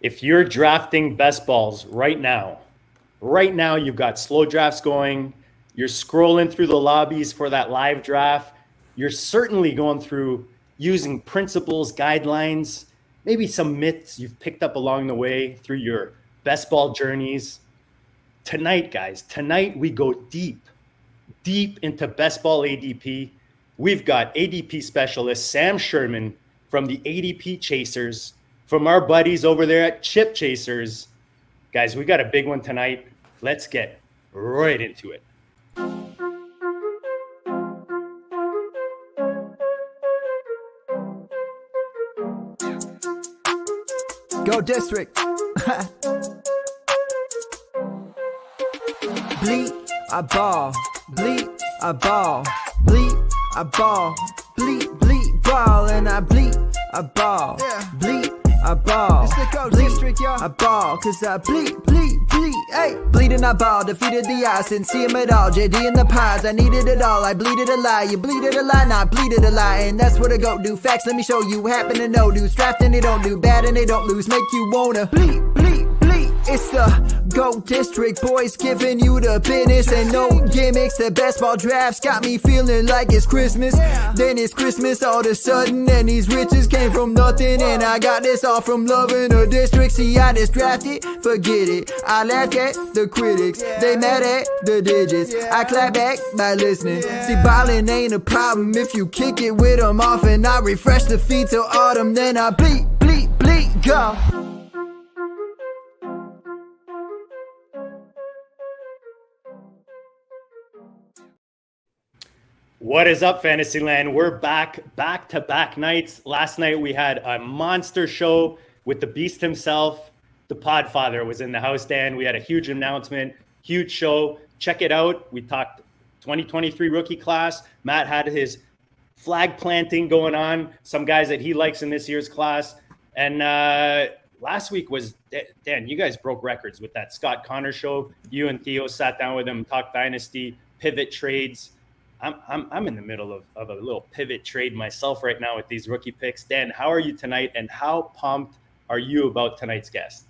If you're drafting best balls right now you've got slow drafts going. You're scrolling through the lobbies for that live draft. You're certainly going through using principles, guidelines, maybe some myths you've picked up along the way through your best ball journeys. Tonight, guys, we go deep into best ball ADP. We've got ADP specialist Sam Sherman from the ADP Chasers, from our buddies over there at Chip Chasers. Guys, we got a big one tonight. Let's get right into it. Go District. Bleed, I ball. Bleed, I ball. Bleed, I ball. Bleed, ball. And I bleed, I ball. Bleed, I ball. It's the Go District, y'all. I ball, cause I bleed. Hey, bleeding, I ball. Defeated the odds, didn't see him at all. JD in the pods, I needed it all. I bleeded a lie. You bleeded a lie, not bleeded a lie. And that's what I go do. Facts, let me show you. Happen to know dudes. Drafting, they don't do bad and they don't lose. Make you wanna bleed. It's the Go District, boys giving you the business and no gimmicks. The best ball drafts got me feeling like it's Christmas. Then it's Christmas all of a sudden, and these riches came from nothing. And I got this all from loving the district. See, I just drafted, forget it. I laughed at the critics, they mad at the digits. I clap back by listening. See, ballin' ain't a problem if you kick it with them off. And I refresh the feed till autumn, then I bleed, go. What is up, Fantasyland? We're back-to-back nights. Last night we had a monster show with the beast himself. The Podfather was in the house, Dan. We had a huge announcement, huge show. Check it out. We talked 2023 rookie class. Matt had his flag planting going on. Some guys that he likes in this year's class. And last week was, Dan, you guys broke records with that Scott Connor show. You and Theo sat down with him, talked Dynasty, pivot trades. I'm in the middle of a little pivot trade myself right now with these rookie picks. Dan, how are you tonight, and how pumped are you about tonight's guest?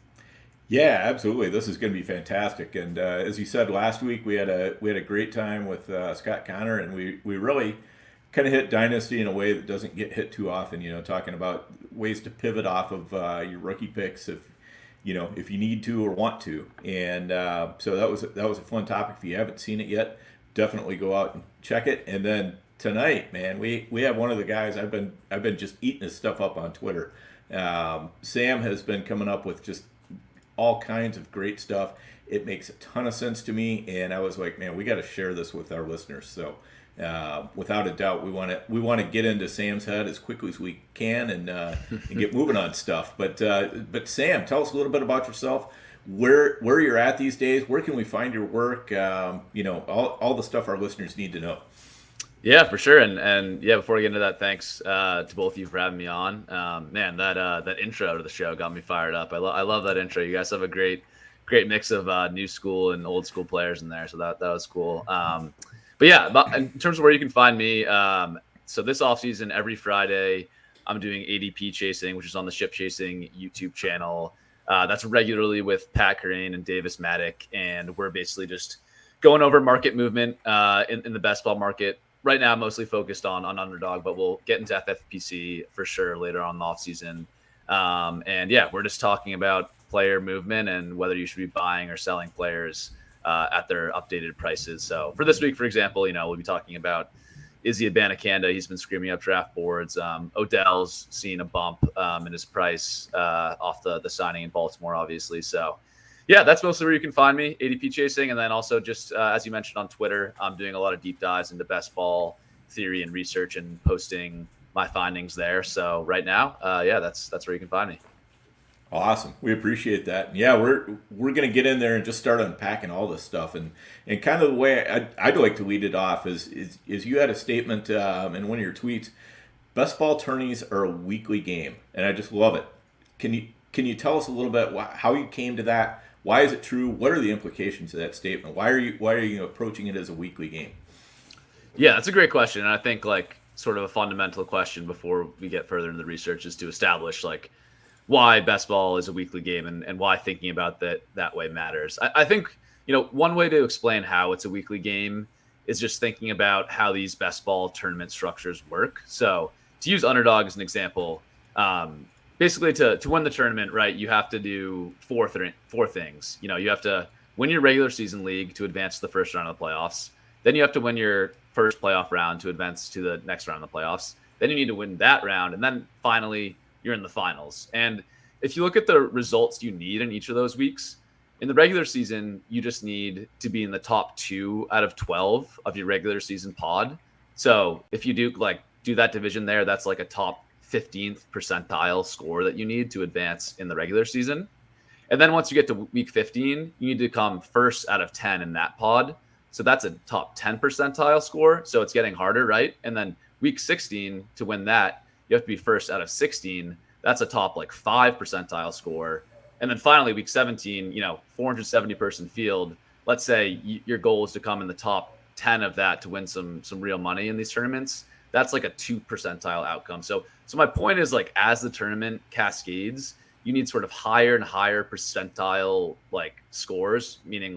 Yeah, absolutely. This is going to be fantastic. And as you said last week, we had a great time with Scott Connor, and we really kind of hit Dynasty in a way that doesn't get hit too often. You know, talking about ways to pivot off of your rookie picks if you need to or want to. And so that was a fun topic. If you haven't seen it yet, definitely go out and check it. And then tonight, man, we have one of the guys. I've been just eating his stuff up on Twitter. Sam has been coming up with just all kinds of great stuff. It makes a ton of sense to me, and I was like, man, we got to share this with our listeners. So without a doubt, we want to get into Sam's head as quickly as we can and get moving on stuff. But Sam, tell us a little bit about yourself. Where you're at these days, where can we find your work, all the stuff our listeners need to know. Yeah, for sure. And yeah, before we get into that, thanks to both of you for having me on. Man, that intro to the show got me fired up. I love that intro. You guys have a great mix of new school and old school players in there, so that was cool. But yeah, in terms of where you can find me, so this offseason, every Friday, I'm doing ADP Chasing, which is on the Ship Chasing YouTube channel. That's regularly with Pat Crane and Davis Maddock, and we're basically just going over market movement in the best ball market. Right now, mostly focused on underdog, but we'll get into Ffpc for sure later on in the offseason. And yeah, we're just talking about player movement and whether you should be buying or selling players at their updated prices. So for this week, for example, we'll be talking about Izzy Abanikanda. He's been screaming up draft boards. Odell's seen a bump in his price off the signing in Baltimore, obviously. So, yeah, that's mostly where you can find me, ADP Chasing. And then also just, as you mentioned on Twitter, I'm doing a lot of deep dives into best ball theory and research and posting my findings there. So right now, yeah, that's where you can find me. Awesome. We appreciate that. Yeah, we're going to get in there and just start unpacking all this stuff. And kind of the way I'd like to lead it off is you had a statement in one of your tweets, best ball tourneys are a weekly game. And I just love it. Can you tell us a little bit how you came to that? Why is it true? What are the implications of that statement? Why are you approaching it as a weekly game? Yeah, that's a great question. And I think sort of a fundamental question before we get further into the research is to establish why best ball is a weekly game and why thinking about that way matters. I think, one way to explain how it's a weekly game is just thinking about how these best ball tournament structures work. So to use underdog as an example, basically to win the tournament, right, you have to do four things. You have to win your regular season league to advance to the first round of the playoffs. Then you have to win your first playoff round to advance to the next round of the playoffs. Then you need to win that round. And then finally, you're in the finals. And if you look at the results you need in each of those weeks, in the regular season, you just need to be in the top 2 out of 12 of your regular season pod. So if you do that division there, that's like a top 15th percentile score that you need to advance in the regular season. And then once you get to week 15, you need to come first out of 10 in that pod. So that's a top 10 percentile score. So it's getting harder, right? And then week 16, to win that, you have to be first out of 16. That's a top 5 percentile score. And then finally, week 17, 470 person field. Let's say your goal is to come in the top 10 of that to win some real money in these tournaments. That's like a 2 percentile outcome. So my point is, as the tournament cascades, you need sort of higher and higher percentile scores, meaning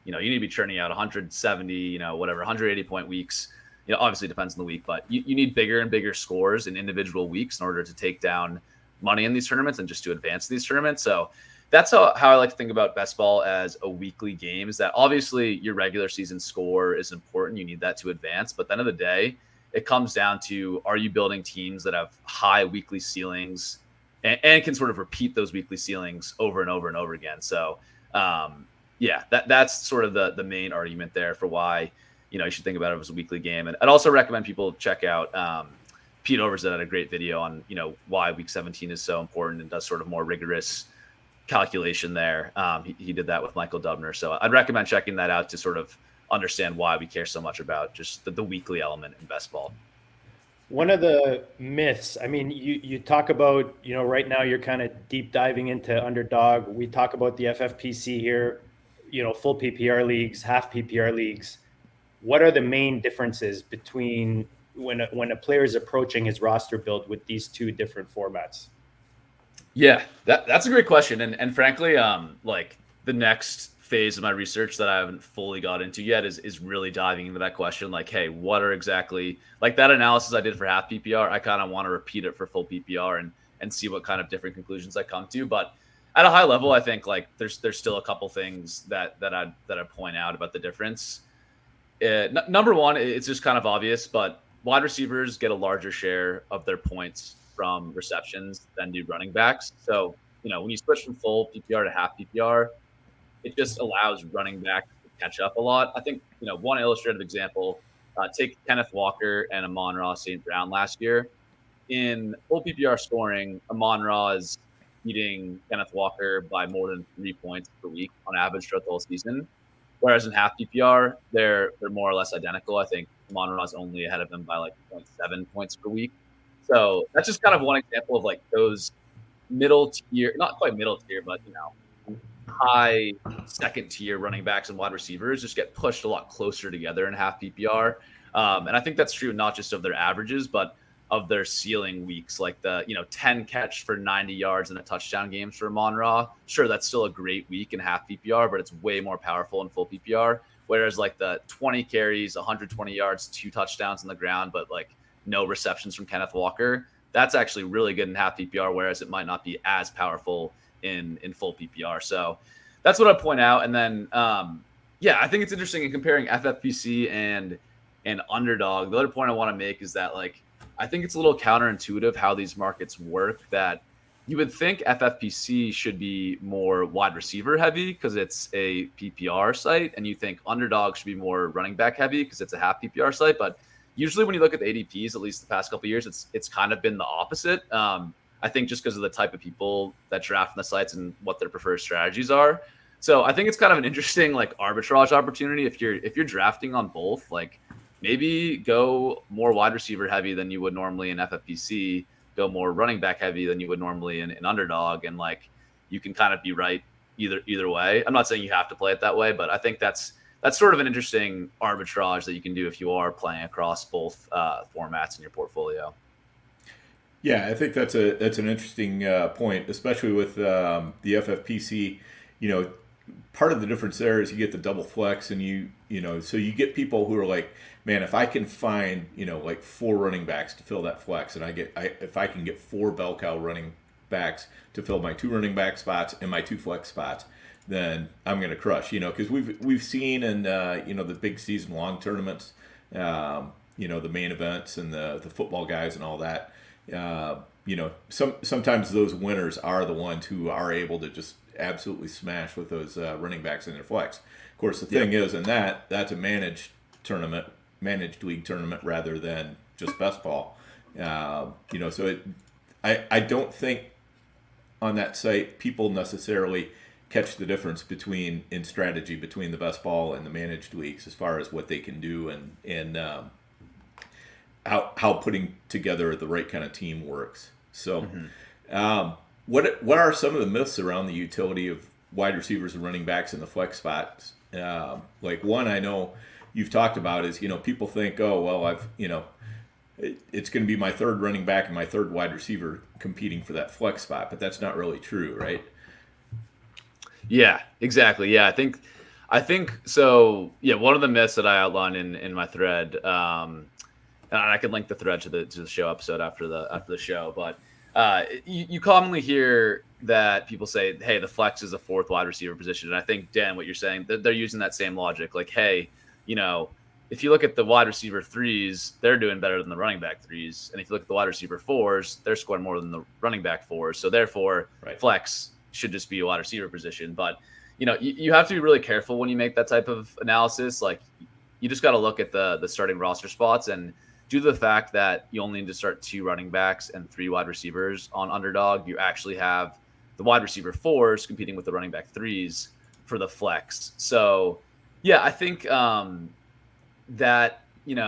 you need to be churning out 170, 180 point weeks. Obviously it depends on the week, but you need bigger and bigger scores in individual weeks in order to take down money in these tournaments and just to advance these tournaments. So that's how I like to think about best ball as a weekly game, is that obviously your regular season score is important. You need that to advance. But at the end of the day, it comes down to, are you building teams that have high weekly ceilings and can sort of repeat those weekly ceilings over and over and over again. So that's sort of the main argument there for why you should think about it as a weekly game. And I'd also recommend people check out Pete Overzet had a great video on, why week 17 is so important and does sort of more rigorous calculation there. He did that with Michael Dubner. So I'd recommend checking that out to sort of understand why we care so much about just the weekly element in best ball. One of the myths, I mean, you talk about, right now you're kind of deep diving into underdog. We talk about the FFPC here, full PPR leagues, half PPR leagues. What are the main differences between when a player is approaching his roster build with these two different formats? Yeah, that's a great question. And frankly, the next phase of my research that I haven't fully got into yet is really diving into that question. Hey, what are exactly that analysis I did for half PPR? I kind of want to repeat it for full PPR and see what kind of different conclusions I come to. But at a high level, I think there's still a couple things that I'd point out about the difference. Number one, it's just kind of obvious, but wide receivers get a larger share of their points from receptions than do running backs. So, when you switch from full PPR to half PPR, it just allows running backs to catch up a lot. I think, one illustrative example, take Kenneth Walker and Amon-Ra St. Brown last year. In full PPR scoring, Amon-Ra is beating Kenneth Walker by more than 3 points per week on average throughout the whole season. Whereas in half PPR, they're more or less identical. I think Amon-Ra is only ahead of them by 0.7 points per week. So that's just kind of one example of those middle tier, not quite middle tier, but high second tier running backs and wide receivers just get pushed a lot closer together in half PPR. And I think that's true not just of their averages, but of their ceiling weeks, the 10 catch for 90 yards and a touchdown games for Amon-Ra. Sure, that's still a great week in half PPR, but it's way more powerful in full PPR. Whereas the 20 carries, 120 yards, 2 touchdowns on the ground, but no receptions from Kenneth Walker, that's actually really good in half PPR, whereas it might not be as powerful in full PPR. So that's what I point out. And then, I think it's interesting in comparing FFPC and underdog. The other point I want to make is that I think it's a little counterintuitive how these markets work, that you would think FFPC should be more wide receiver heavy because it's a PPR site, and you think underdog should be more running back heavy because it's a half PPR site. But usually when you look at the ADPs, at least the past couple of years, it's kind of been the opposite. I think just because of the type of people that draft in the sites and what their preferred strategies are. So I think it's kind of an interesting arbitrage opportunity if you're drafting on both. Maybe go more wide receiver heavy than you would normally in FFPC, go more running back heavy than you would normally in underdog. And you can kind of be right either way. I'm not saying you have to play it that way, but I think that's sort of an interesting arbitrage that you can do if you are playing across both formats in your portfolio. Yeah, I think that's an interesting point, especially with the FFPC. You know, part of the difference there is you get the double flex, and so you get people who are like, man, if I can find like 4 running backs to fill that flex, and if I can get 4 bell cow running backs to fill my 2 running back spots and my 2 flex spots, then I'm going to crush. Because we've seen in the big season long tournaments, the main events and the football guys and all that. Sometimes those winners are the ones who are able to just absolutely smash with those running backs in their flex. Of course, the thing is, in that's a managed league tournament rather than just best ball. So I don't think on that site people necessarily catch the difference in strategy between the best ball and the managed leagues as far as what they can do and how putting together the right kind of team works. So, what are some of the myths around the utility of wide receivers and running backs in the flex spots? Like one I know you've talked about is people think, oh well, it's going to be my 3rd running back and my 3rd wide receiver competing for that flex spot, but that's not really true, right? Yeah, exactly. Yeah, I think so. Yeah, one of the myths that I outlined in my thread. And I can link the thread to the show episode after the show. But you commonly hear that people say, "Hey, the flex is a 4th wide receiver position." And I think, Dan, what you're saying, they're using that same logic. Like, hey, if you look at the wide receiver 3s, they're doing better than the running back 3s, and if you look at the wide receiver 4s, they're scoring more than the running back 4s. So therefore, flex should just be a wide receiver position. But you have to be really careful when you make that type of analysis. Like, you just got to look at the starting roster spots, and due to the fact that you only need to start 2 running backs and 3 wide receivers on Underdog, you actually have the wide receiver 4s competing with the running back 3s for the flex. So, yeah, I think that, and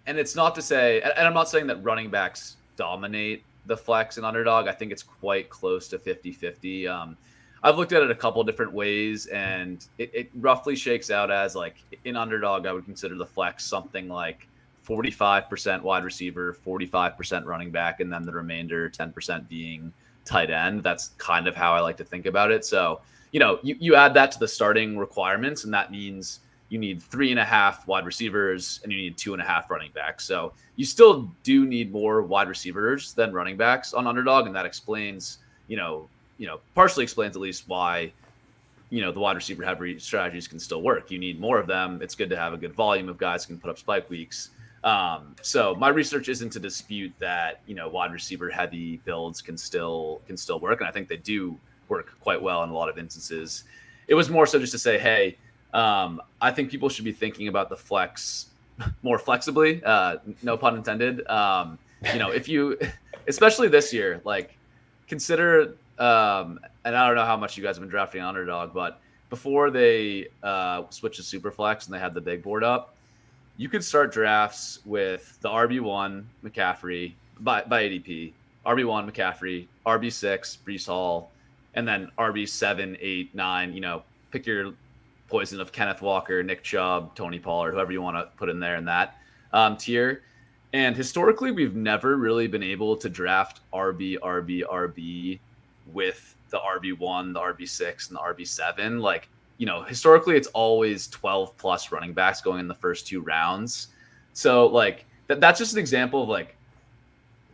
it's not to say, and I'm not saying that running backs dominate the flex in Underdog. I think it's quite close to 50-50. I've looked at it a couple different ways, and it roughly shakes out as, like, in Underdog, I would consider the flex something like 45% wide receiver, 45% running back, and then the remainder 10% being tight end. That's kind of how I like to think about it. So, you add that to the starting requirements, and that means you need 3.5 wide receivers and you need 2.5 running backs. So you still do need more wide receivers than running backs on Underdog, and that explains, partially explains at least why, the wide receiver heavy strategies can still work. You need more of them. It's good to have a good volume of guys who can put up spike weeks. So my research isn't to dispute that, wide receiver heavy builds can still work. And I think they do work quite well in a lot of instances. It was more so just to say, hey, I think people should be thinking about the flex more flexibly. No pun intended. If you, especially this year, like, consider, and I don't know how much you guys have been drafting on Underdog, but before they switched to Superflex and they had the big board up, you could start drafts with the RB1 McCaffrey by ADP, RB1 McCaffrey, RB6 Breece Hall, and then RB7, 8, 9. Pick your poison of Kenneth Walker, Nick Chubb, Tony Pollard, whoever you want to put in there in that tier. And historically, we've never really been able to draft RB with the RB1, the RB6, and the RB7. Like, historically, it's always 12 plus running backs going in the first 2 rounds. So, like, that's just an example of, like,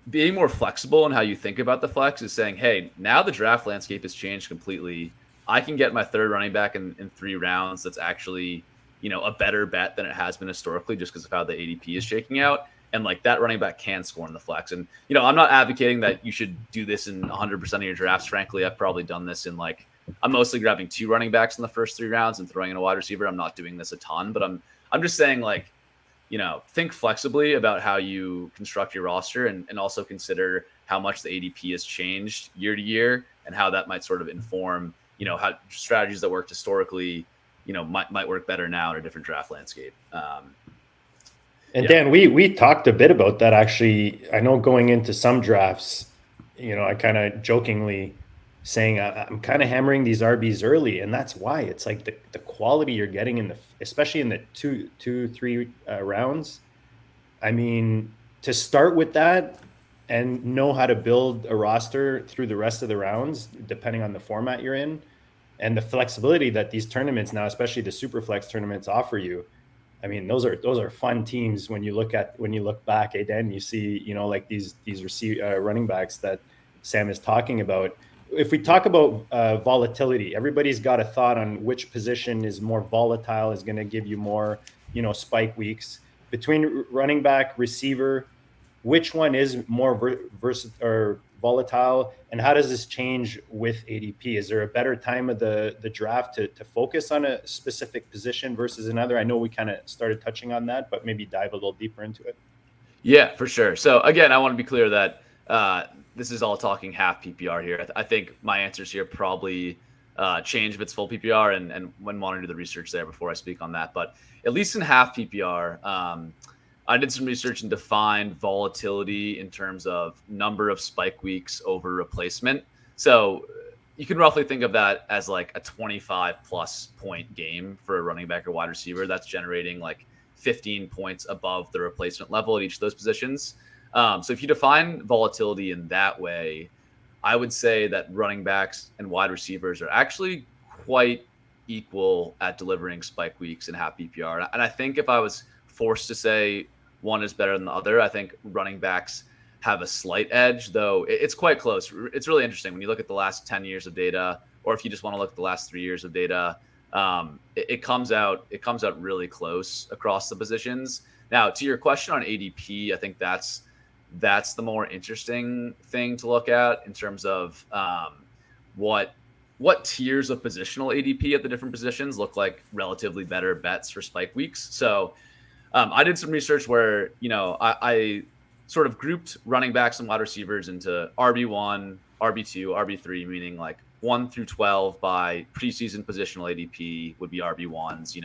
being more flexible in how you think about the flex is saying, hey, now the draft landscape has changed completely. I can get my 3rd running back in 3 rounds. That's actually, a better bet than it has been historically just because of how the ADP is shaking out. And, like, that running back can score in the flex. And, I'm not advocating that you should do this in 100% of your drafts. Frankly, I've probably done this in, like, I'm mostly grabbing 2 running backs in the first 3 rounds and throwing in a wide receiver. I'm not doing this a ton, but I'm just saying, like, think flexibly about how you construct your roster and also consider how much the ADP has changed year to year and how that might sort of inform, how strategies that worked historically, might work better now in a different draft landscape. Dan, we talked a bit about that, actually. I know going into some drafts, I kind of jokingly saying I'm kind of hammering these RBs early, and that's why. It's like the quality you're getting especially in the 2-3 rounds. I mean, to start with that, and know how to build a roster through the rest of the rounds, depending on the format you're in, and the flexibility that these tournaments now, especially the Superflex tournaments, offer you. I mean, those are fun teams when you look back, then you see, like these running backs that Sam is talking about. If we talk about volatility, everybody's got a thought on which position is more volatile, is going to give you more, spike weeks. Between running back, receiver, which one is more volatile, and how does this change with ADP? Is there a better time of the draft to focus on a specific position versus another? I know we kind of started touching on that, but maybe dive a little deeper into it. Yeah, for sure. So again, I want to be clear that this is all talking half PPR here. I think my answers here probably change if it's full PPR, and when wanting to do the research there before I speak on that. But at least in half PPR, I did some research and defined volatility in terms of number of spike weeks over replacement. So you can roughly think of that as like a 25 plus point game for a running back or wide receiver that's generating like 15 points above the replacement level at each of those positions. So if you define volatility in that way, I would say that running backs and wide receivers are actually quite equal at delivering spike weeks in half PPR. And I think if I was forced to say one is better than the other, I think running backs have a slight edge, though it's quite close. It's really interesting when you look at the last 10 years of data, or if you just want to look at the last 3 years of data, it comes out really close across the positions. Now, to your question on ADP, I think that's the more interesting thing to look at in terms of what tiers of positional ADP at the different positions look like relatively better bets for spike weeks. So I did some research where, I sort of grouped running backs and wide receivers into RB1, RB2, RB3, meaning like 1 through 12 by preseason positional ADP would be RB1s,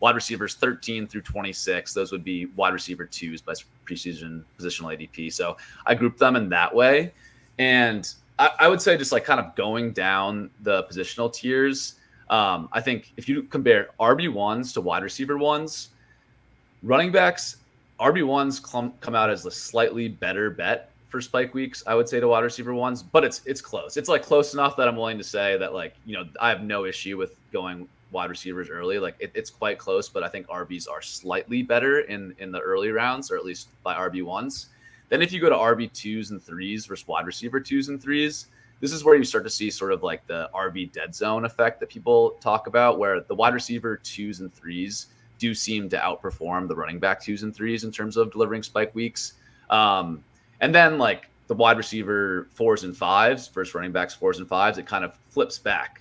wide receivers 13 through 26. Those would be wide receiver 2s by preseason positional ADP. So I grouped them in that way. And I would say just like kind of going down the positional tiers, I think if you compare RB1s to wide receiver 1s, running backs, RB1s come out as a slightly better bet for spike weeks, I would say, to wide receiver 1s, but it's close. It's like close enough that I'm willing to say that, like, I have no issue with going wide receivers early. Like it's quite close, but I think RBs are slightly better in the early rounds, or at least by RB1s. Then if you go to RB2s and 3s versus wide receiver 2s and 3s, this is where you start to see sort of like the RB dead zone effect that people talk about, where the wide receiver 2s and 3s do seem to outperform the running back 2s and 3s in terms of delivering spike weeks. And then like the wide receiver 4s and 5s versus running backs 4s and 5s, it kind of flips back.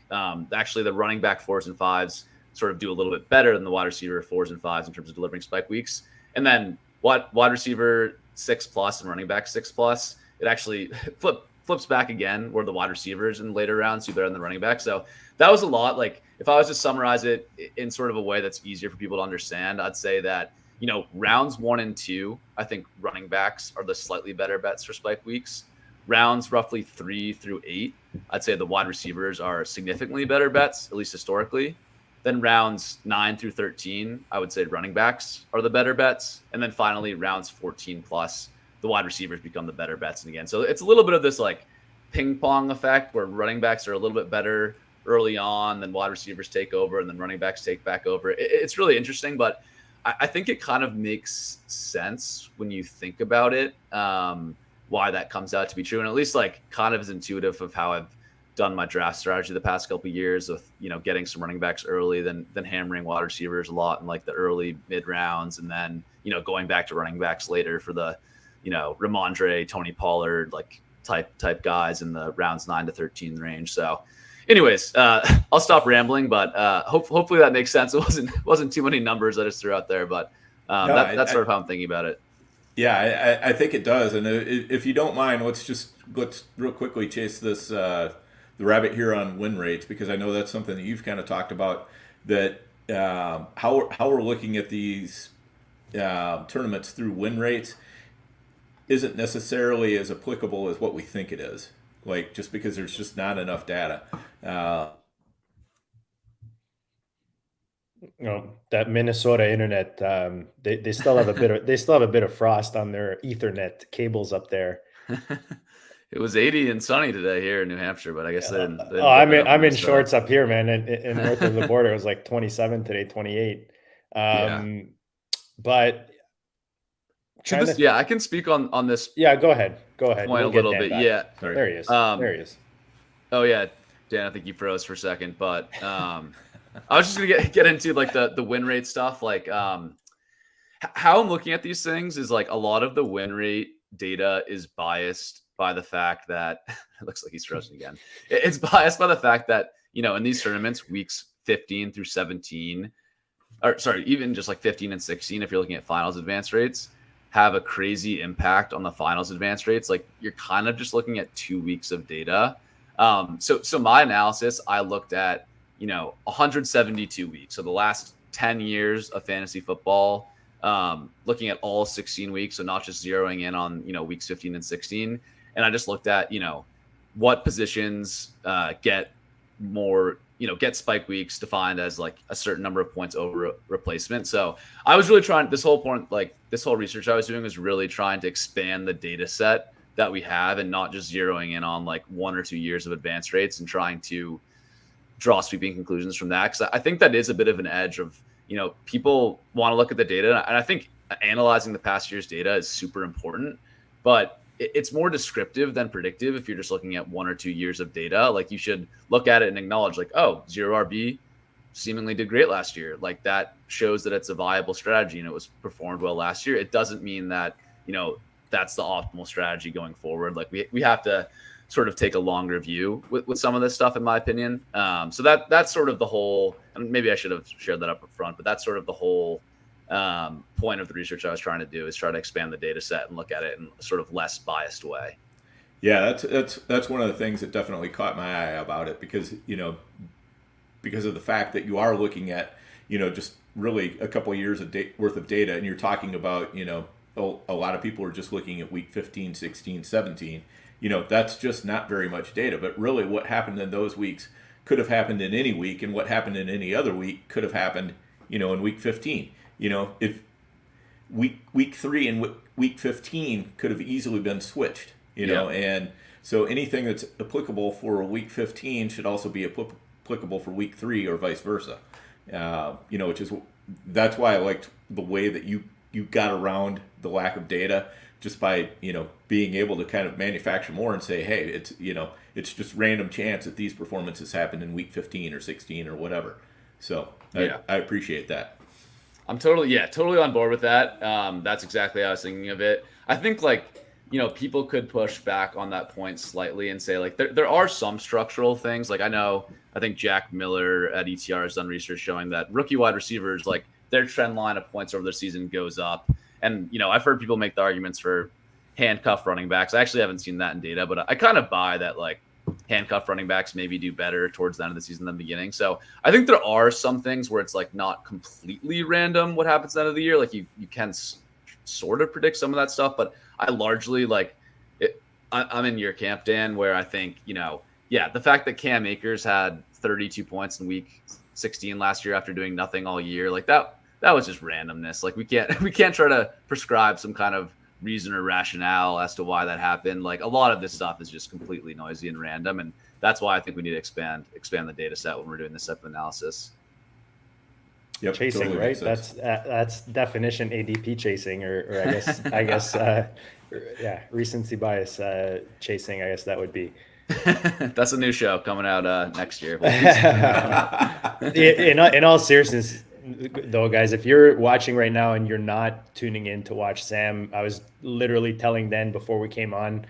Actually, the running back 4s and 5s sort of do a little bit better than the wide receiver 4s and 5s in terms of delivering spike weeks. And then wide receiver 6+ and running back 6+, it actually flips back again, where the wide receivers in later rounds do better than the running back. So that was a lot. Like if I was to summarize it in sort of a way that's easier for people to understand, I'd say that, rounds 1 and 2, I think running backs are the slightly better bets for spike weeks. Rounds roughly 3 through 8, I'd say the wide receivers are significantly better bets, at least historically. Then rounds 9 through 13, I would say running backs are the better bets. And then finally, rounds 14+, the wide receivers become the better bets. And again, so it's a little bit of this like ping pong effect where running backs are a little bit better early on, then wide receivers take over, and then running backs take back over. It's really interesting, but I think it kind of makes sense when you think about it, why that comes out to be true. And at least like kind of is intuitive of how I've done my draft strategy the past couple of years of, getting some running backs early, then hammering wide receivers a lot in like the early mid rounds. And then, going back to running backs later for the, Ramondre, Tony Pollard, like type guys in the rounds 9 to 13 range. So anyways, I'll stop rambling, but hopefully that makes sense. It wasn't too many numbers I just threw out there, but that's sort of how I'm thinking about it. Yeah, I think it does. And if you don't mind, let's real quickly chase this the rabbit here on win rates, because I know that's something that you've kind of talked about, that how we're looking at these tournaments through win rates isn't necessarily as applicable as what we think it is. Like, just because there's just not enough data. That Minnesota internet, they still have a bit of frost on their Ethernet cables up there. It was 80 and sunny today here in New Hampshire, but I guess they didn't I'm in shorts up here, man. In north of the border, it was like 27 today, 28. But I can speak on this. Yeah, go ahead. Point a little bit. Back. Yeah, there he is. There he is. Oh yeah, Dan, I think you froze for a second, but I was just gonna get into like the win rate stuff. Like how I'm looking at these things is like a lot of the win rate data is biased by the fact that it looks like he's frozen again. It's biased by the fact that, in these tournaments, weeks 15 through 17, or sorry, even just like 15 and 16, if you're looking at finals advance rates, have a crazy impact on the finals advance rates. Like you're kind of just looking at 2 weeks of data. So my analysis, I looked at, 172 weeks. So the last 10 years of fantasy football, looking at all 16 weeks. So not just zeroing in on, weeks 15 and 16. And I just looked at, what positions get more, get spike weeks defined as like a certain number of points over replacement. So I was really trying, this whole research I was doing was really trying to expand the data set that we have and not just zeroing in on like 1 or 2 years of advance rates and trying to draw sweeping conclusions from that. Because I think that is a bit of an edge of, people want to look at the data. And I think analyzing the past year's data is super important, but it's more descriptive than predictive. If you're just looking at 1 or 2 years of data, like you should look at it and acknowledge like, oh, 0RB seemingly did great last year. Like that shows that it's a viable strategy and it was performed well last year. It doesn't mean that, that's the optimal strategy going forward. Like we have to sort of take a longer view with some of this stuff, in my opinion. So that's sort of the whole, and maybe I should have shared that up front, but that's sort of the whole point of the research I was trying to do, is try to expand the data set and look at it in a sort of less biased way. Yeah, that's one of the things that definitely caught my eye about it, because because of the fact that you are looking at just really a couple of years of worth of data, and you're talking about a lot of people are just looking at week 15, 16, 17. That's just not very much data. But really, what happened in those weeks could have happened in any week, and what happened in any other week could have happened in week 15. If week 3 and week 15 could have easily been switched, and so anything that's applicable for week 15 should also be applicable for week 3 or vice versa. That's why I liked the way that you got around the lack of data, just by being able to kind of manufacture more and say, hey, it's just random chance that these performances happened in week 15 or 16 or whatever. So I appreciate that. I'm totally on board with that. That's exactly how I was thinking of it. I think people could push back on that point slightly and say like there are some structural things. Like I think Jack Miller at ETR has done research showing that rookie wide receivers, like their trend line of points over the season goes up. And, I've heard people make the arguments for handcuff running backs. I actually haven't seen that in data, but I kind of buy that like handcuff running backs maybe do better towards the end of the season than the beginning. So I think there are some things where it's like not completely random what happens at the end of the year. Like you can sort of predict some of that stuff, but I largely like it. I'm in your camp, Dan, where I think, the fact that Cam Akers had 32 points in week 16 last year after doing nothing all year, like that was just randomness. Like we can't try to prescribe some kind of reason or rationale as to why that happened. Like a lot of this stuff is just completely noisy and random, and that's why I think we need to expand the data set when we're doing this type of analysis. Yep, chasing, totally right? That's definition ADP chasing, or I guess recency bias chasing. I guess that would be. That's a new show coming out next year. In all seriousness, though, guys, if you're watching right now and you're not tuning in to watch Sam, I was literally telling Dan before we came on,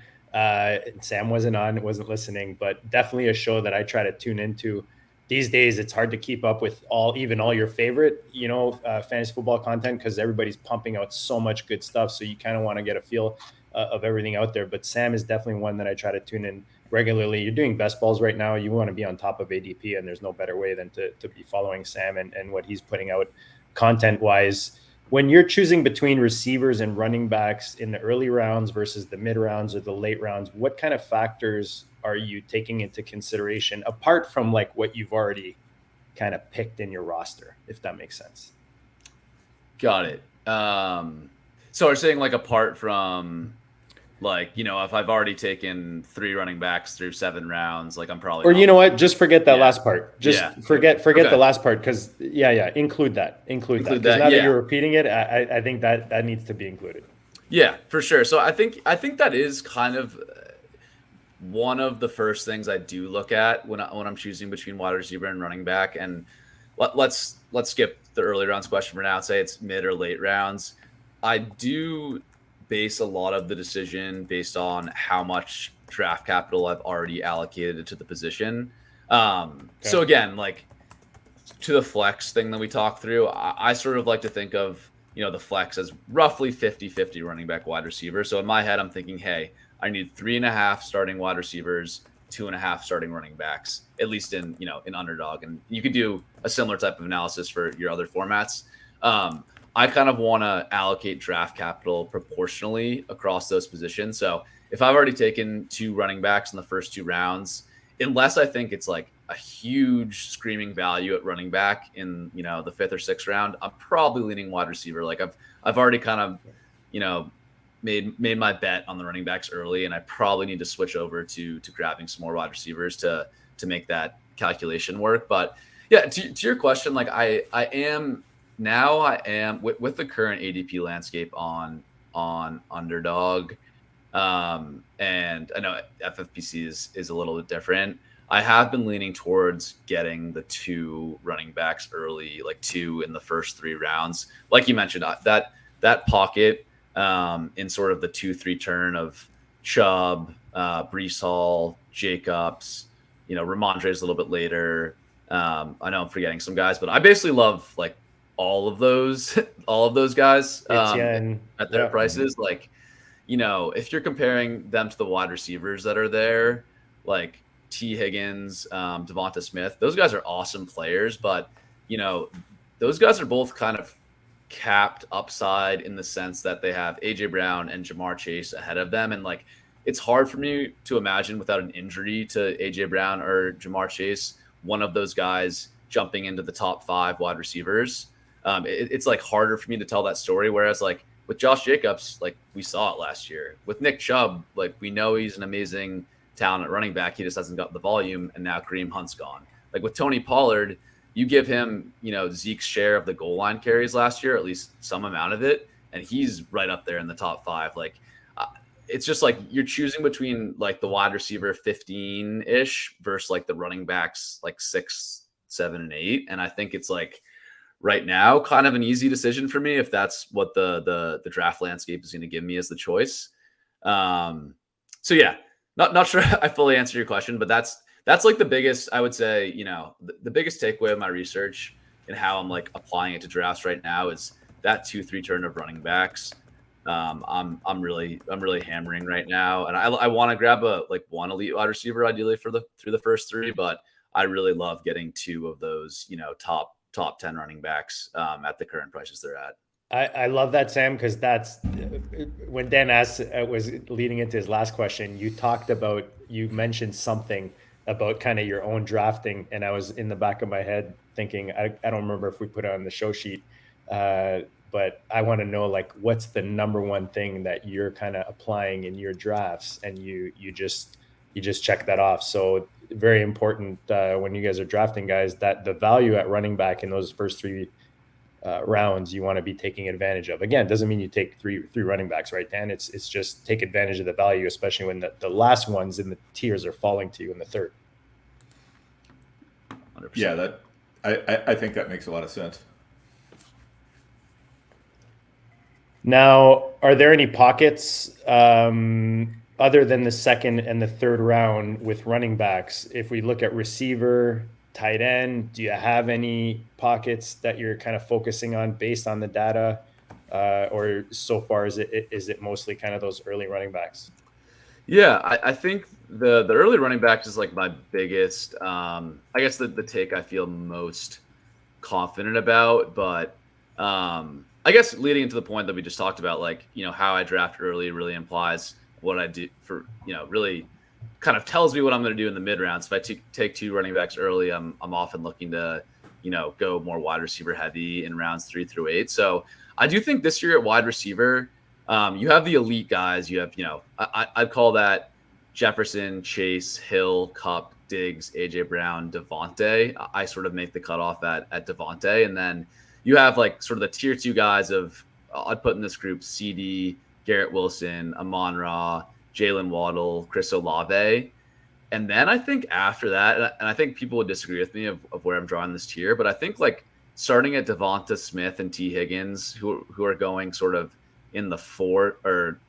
Sam wasn't listening, but definitely a show that I try to tune into. These days, it's hard to keep up with all your favorite, fantasy football content, because everybody's pumping out so much good stuff. So you kind of want to get a feel of everything out there. But Sam is definitely one that I try to tune in regularly. You're doing best balls right now. You want to be on top of ADP, and there's no better way than to be following Sam and what he's putting out content wise. When you're choosing between receivers and running backs in the early rounds versus the mid rounds or the late rounds, what kind of factors are you taking into consideration apart from like what you've already kind of picked in your roster, if that makes sense? Got it. So we're saying like apart from Like, if I've already taken 3 running backs through 7 rounds, like I'm probably. Or you know what? Just forget that last part. Just forget Okay. the last part because include that. Include that. Because now that you're repeating it, I think that needs to be included. Yeah, for sure. So I think that is kind of one of the first things I do look at when I'm choosing between wide receiver and running back. And let's skip the early rounds question for now. Say it's mid or late rounds. I do base a lot of the decision based on how much draft capital I've already allocated to the position. So again, like to the flex thing that we talked through, I sort of like to think of, the flex as roughly 50-50 running back wide receiver. So in my head, I'm thinking, hey, I need 3.5 starting wide receivers, 2.5 starting running backs, at least in underdog. And you could do a similar type of analysis for your other formats. I kind of want to allocate draft capital proportionally across those positions. So if I've already taken 2 running backs in the first 2 rounds, unless I think it's like a huge screaming value at running back in, the 5th or 6th round, I'm probably leaning wide receiver. Like I've already kind of, made my bet on the running backs early, and I probably need to switch over to grabbing some more wide receivers to make that calculation work. But yeah, to your question, like I am with the current ADP landscape on underdog, and I know FFPC is a little bit different. I have been leaning towards getting the 2 running backs early, like 2 in the first 3 rounds. Like you mentioned, that pocket in sort of the 2-3 turn of Chubb, Breece Hall, Jacobs, Ramondre's a little bit later. I know I'm forgetting some guys, but I basically love like all of those guys at their prices. Like, if you're comparing them to the wide receivers that are there, like T. Higgins, Devonta Smith, those guys are awesome players, but those guys are both kind of capped upside in the sense that they have AJ Brown and Jamar Chase ahead of them. And like, it's hard for me to imagine without an injury to AJ Brown or Jamar Chase, one of those guys jumping into the top 5 wide receivers. It's like harder for me to tell that story. Whereas like with Josh Jacobs, like we saw it last year. With Nick Chubb, like we know he's an amazing talent at running back. He just hasn't got the volume, and now Kareem Hunt's gone. Like with Tony Pollard, you give him, Zeke's share of the goal line carries last year, at least some amount of it, and he's right up there in the top 5. Like it's just like you're choosing between like the wide receiver 15-ish versus like the running backs like 6, 7, and 8. And I think it's like right now kind of an easy decision for me if that's what the draft landscape is going to give me as the choice. So yeah, not sure I fully answered your question, but that's like the biggest, I would say, the biggest takeaway of my research and how I'm like applying it to drafts right now is that 2-3 turn of running backs. I'm really hammering right now, and I want to grab one elite wide receiver ideally through the first 3, but I really love getting 2 of those, top 10 running backs at the current prices they're at. I love that, Sam, because that's when Dan was leading into his last question. You mentioned something about kind of your own drafting, and I was in the back of my head thinking, I don't remember if we put it on the show sheet, but I want to know like what's the number one thing that you're kind of applying in your drafts, and you just check that off. So very important when you guys are drafting guys, that the value at running back in those first 3 rounds you want to be taking advantage of. Again, doesn't mean you take three running backs, right, Dan? It's just take advantage of the value, especially when the last ones in the tiers are falling to you in the 3rd. 100%. Yeah, I think that makes a lot of sense. Now, are there any pockets other than the 2nd and the 3rd round with running backs? If we look at receiver, tight end, do you have any pockets that you're kind of focusing on based on the data, or so far is it mostly kind of those early running backs? Yeah, I think the early running backs is like my biggest, I guess the take I feel most confident about, but I guess leading into the point that we just talked about, like, how I draft early really implies what I do for, really kind of tells me what I'm going to do in the mid rounds. If I take 2 running backs early, I'm often looking to, go more wide receiver heavy in rounds 3 through 8. So I do think this year at wide receiver, You have the elite guys. You have, I'd call that Jefferson, Chase, Hill, Cup, Diggs, AJ Brown, Devontae. I sort of make the cutoff at Devontae. And then you have like sort of the tier 2 guys of, I'd put in this group CD, Garrett Wilson, Amon-Ra, Jalen Waddle, Chris Olave. And then I think after that, and I think people would disagree with me of where I'm drawing this tier, but I think like starting at Devonta Smith and T. Higgins, who are going sort of in the fourth or,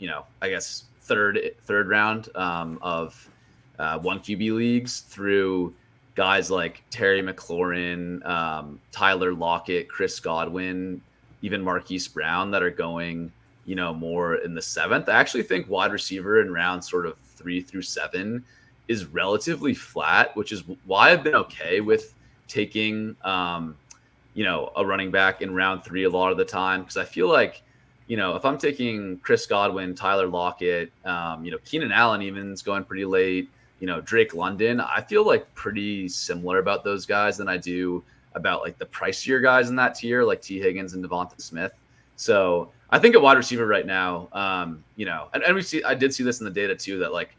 I guess third round of 1 QB leagues, through guys like Terry McLaurin, Tyler Lockett, Chris Godwin, even Marquise Brown that are going, more in the 7th. I actually think wide receiver in rounds sort of 3 through 7 is relatively flat, which is why I've been okay with taking, a running back in round 3 a lot of the time. Because I feel like, if I'm taking Chris Godwin, Tyler Lockett, Keenan Allen even is going pretty late, Drake London, I feel like pretty similar about those guys than I do about like the pricier guys in that tier, like T. Higgins and Devonta Smith. So I think at wide receiver right now, and I did see this in the data too, that like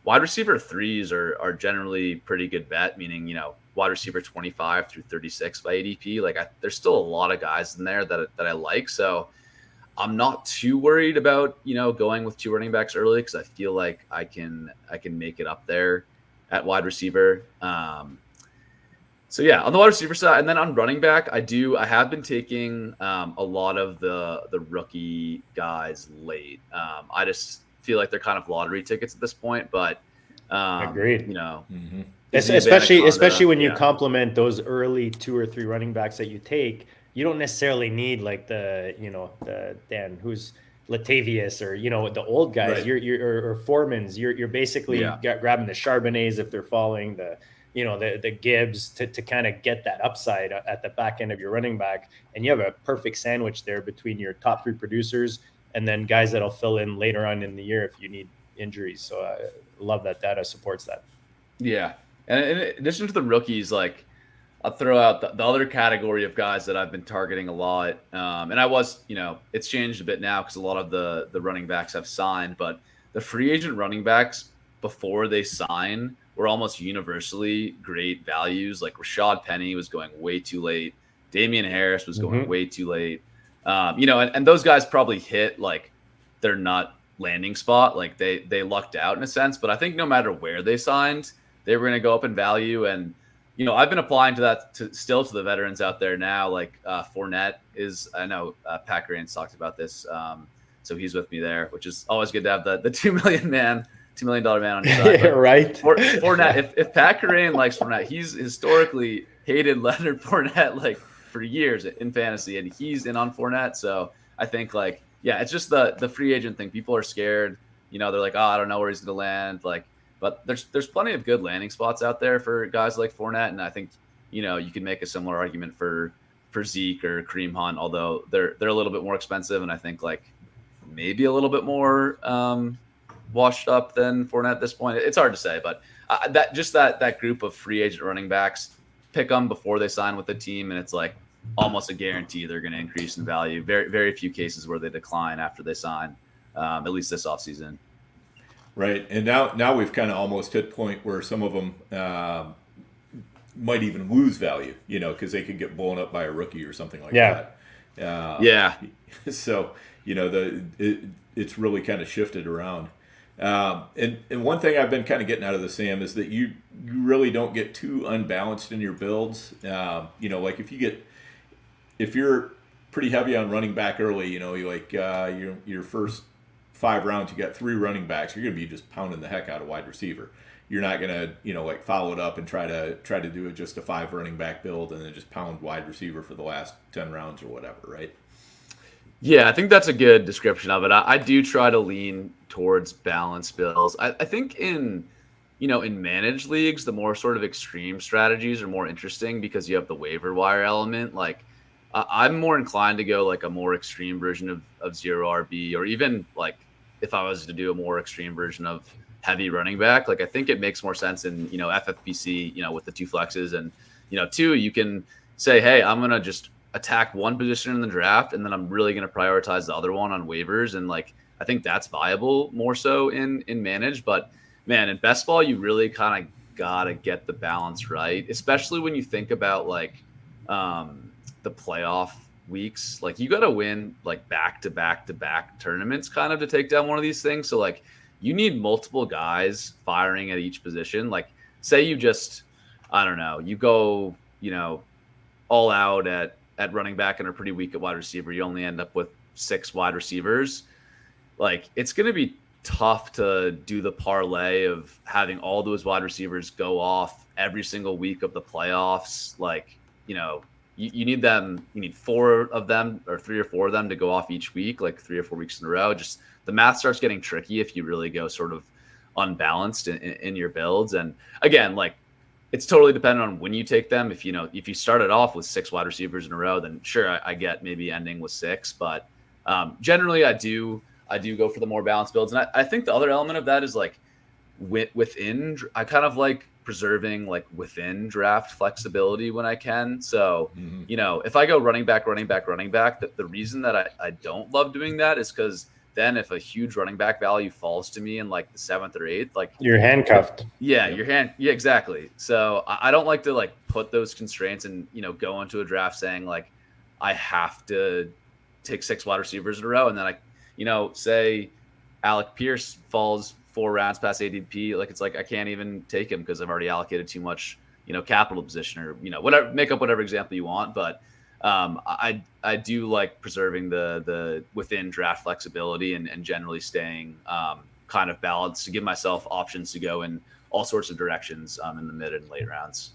wide receiver 3s are generally pretty good bet, meaning, wide receiver 25 through 36 by ADP. Like there's still a lot of guys in there that I like. So I'm not too worried about, going with 2 running backs early, because I feel like I can make it up there at wide receiver. So yeah, on the wide receiver side, and then on running back, I have been taking a lot of the rookie guys late. I just feel like they're kind of lottery tickets at this point, but agreed. Mm-hmm. Especially when you complement those early 2 or 3 running backs that you take, you don't necessarily need like the who's Latavius or the old guys. Right. You're Foremans. You're basically grabbing the Charbonnets if they're falling, the Gibbs to kind of get that upside at the back end of your running back, and you have a perfect sandwich there between your top 3 producers and then guys that'll fill in later on in the year if you need injuries. So I love that data supports that. Yeah, and in addition to the rookies, like I'll throw out the other category of guys that I've been targeting a lot. And I was, it's changed a bit now because a lot of the running backs have signed, but the free agent running backs before they sign were almost universally great values. Like Rashad Penny was going way too late. Damian Harris was going way too late. And those guys probably hit like their nut landing spot. Like they lucked out in a sense, but I think no matter where they signed, they were going to go up in value. And, I've been applying to that still to the veterans out there now. Like Fournette is, I know Pat Grain's talked about this. So he's with me there, which is always good to have the $2 million man on your side. Right. Fournette, if Pat Grain likes Fournette, he's historically hated Leonard Fournette like for years in fantasy, and he's in on Fournette. So I think it's just the free agent thing. People are scared. They're like, I don't know where he's going to land. But there's plenty of good landing spots out there for guys like Fournette, and I think you can make a similar argument for Zeke or Kareem Hunt, although they're a little bit more expensive, and I think maybe a little bit more washed up than Fournette at this point. It's hard to say, but that group of free agent running backs, pick them before they sign with the team, and it's like almost a guarantee they're going to increase in value. Very, very few cases where they decline after they sign, at least this offseason. Right, and now we've kind of almost hit point where some of them might even lose value, because they could get blown up by a rookie or something like that. So it's really kind of shifted around. And one thing I've been kind of getting out of this, Sam, is that you really don't get too unbalanced in your builds. Like if you're pretty heavy on running back early, your first 5 rounds, you got 3 running backs, you're going to be just pounding the heck out of wide receiver. You're not going to, follow it up and try to do just a 5 running back build and then just pound wide receiver for the last 10 rounds or whatever, right? Yeah, I think that's a good description of it. I do try to lean towards balanced builds. I think in managed leagues, the more sort of extreme strategies are more interesting because you have the waiver wire element. I'm more inclined to go a more extreme version of zero RB, or even if I was to do a more extreme version of heavy running back. I think it makes more sense in FFPC, with the 2 flexes, and 2, you can say, hey, I'm gonna just attack one position in the draft, and then I'm really going to prioritize the other one on waivers. And I think that's viable more so in manage. But man, in best ball, you really kind of gotta get the balance right, especially when you think about like the playoff weeks. Like you gotta win like back to back tournaments kind of to take down one of these things. So like you need multiple guys firing at each position. Like say you just, I don't know, you go, all out at running back and are pretty weak at wide receiver. You only end up with 6 wide receivers. Like it's going to be tough to do the parlay of having all those wide receivers go off every single week of the playoffs. Like, you need them, you need 4 of them or 3 or 4 of them to go off each week, like 3 or 4 weeks in a row. Just the math starts getting tricky if you really go sort of unbalanced in your builds. And again, like it's totally dependent on when you take them. If you started off with 6 wide receivers in a row, then sure, I get maybe ending with 6, but generally I do go for the more balanced builds. And I think the other element of that is like within, I kind of like preserving like within draft flexibility when I can. So, if I go running back, that the reason that I don't love doing that is because then if a huge running back value falls to me in like the 7th or 8th, like you're handcuffed. Yeah, yeah, exactly. So I don't like to like put those constraints and, go into a draft saying like, I have to take 6 wide receivers in a row. And then say Alec Pierce falls 4 rounds past ADP. Like, it's like, I can't even take him because I've already allocated too much, capital position or, whatever, make up whatever example you want. But I do like preserving the within draft flexibility and generally staying kind of balanced to give myself options to go in all sorts of directions in the mid and late rounds.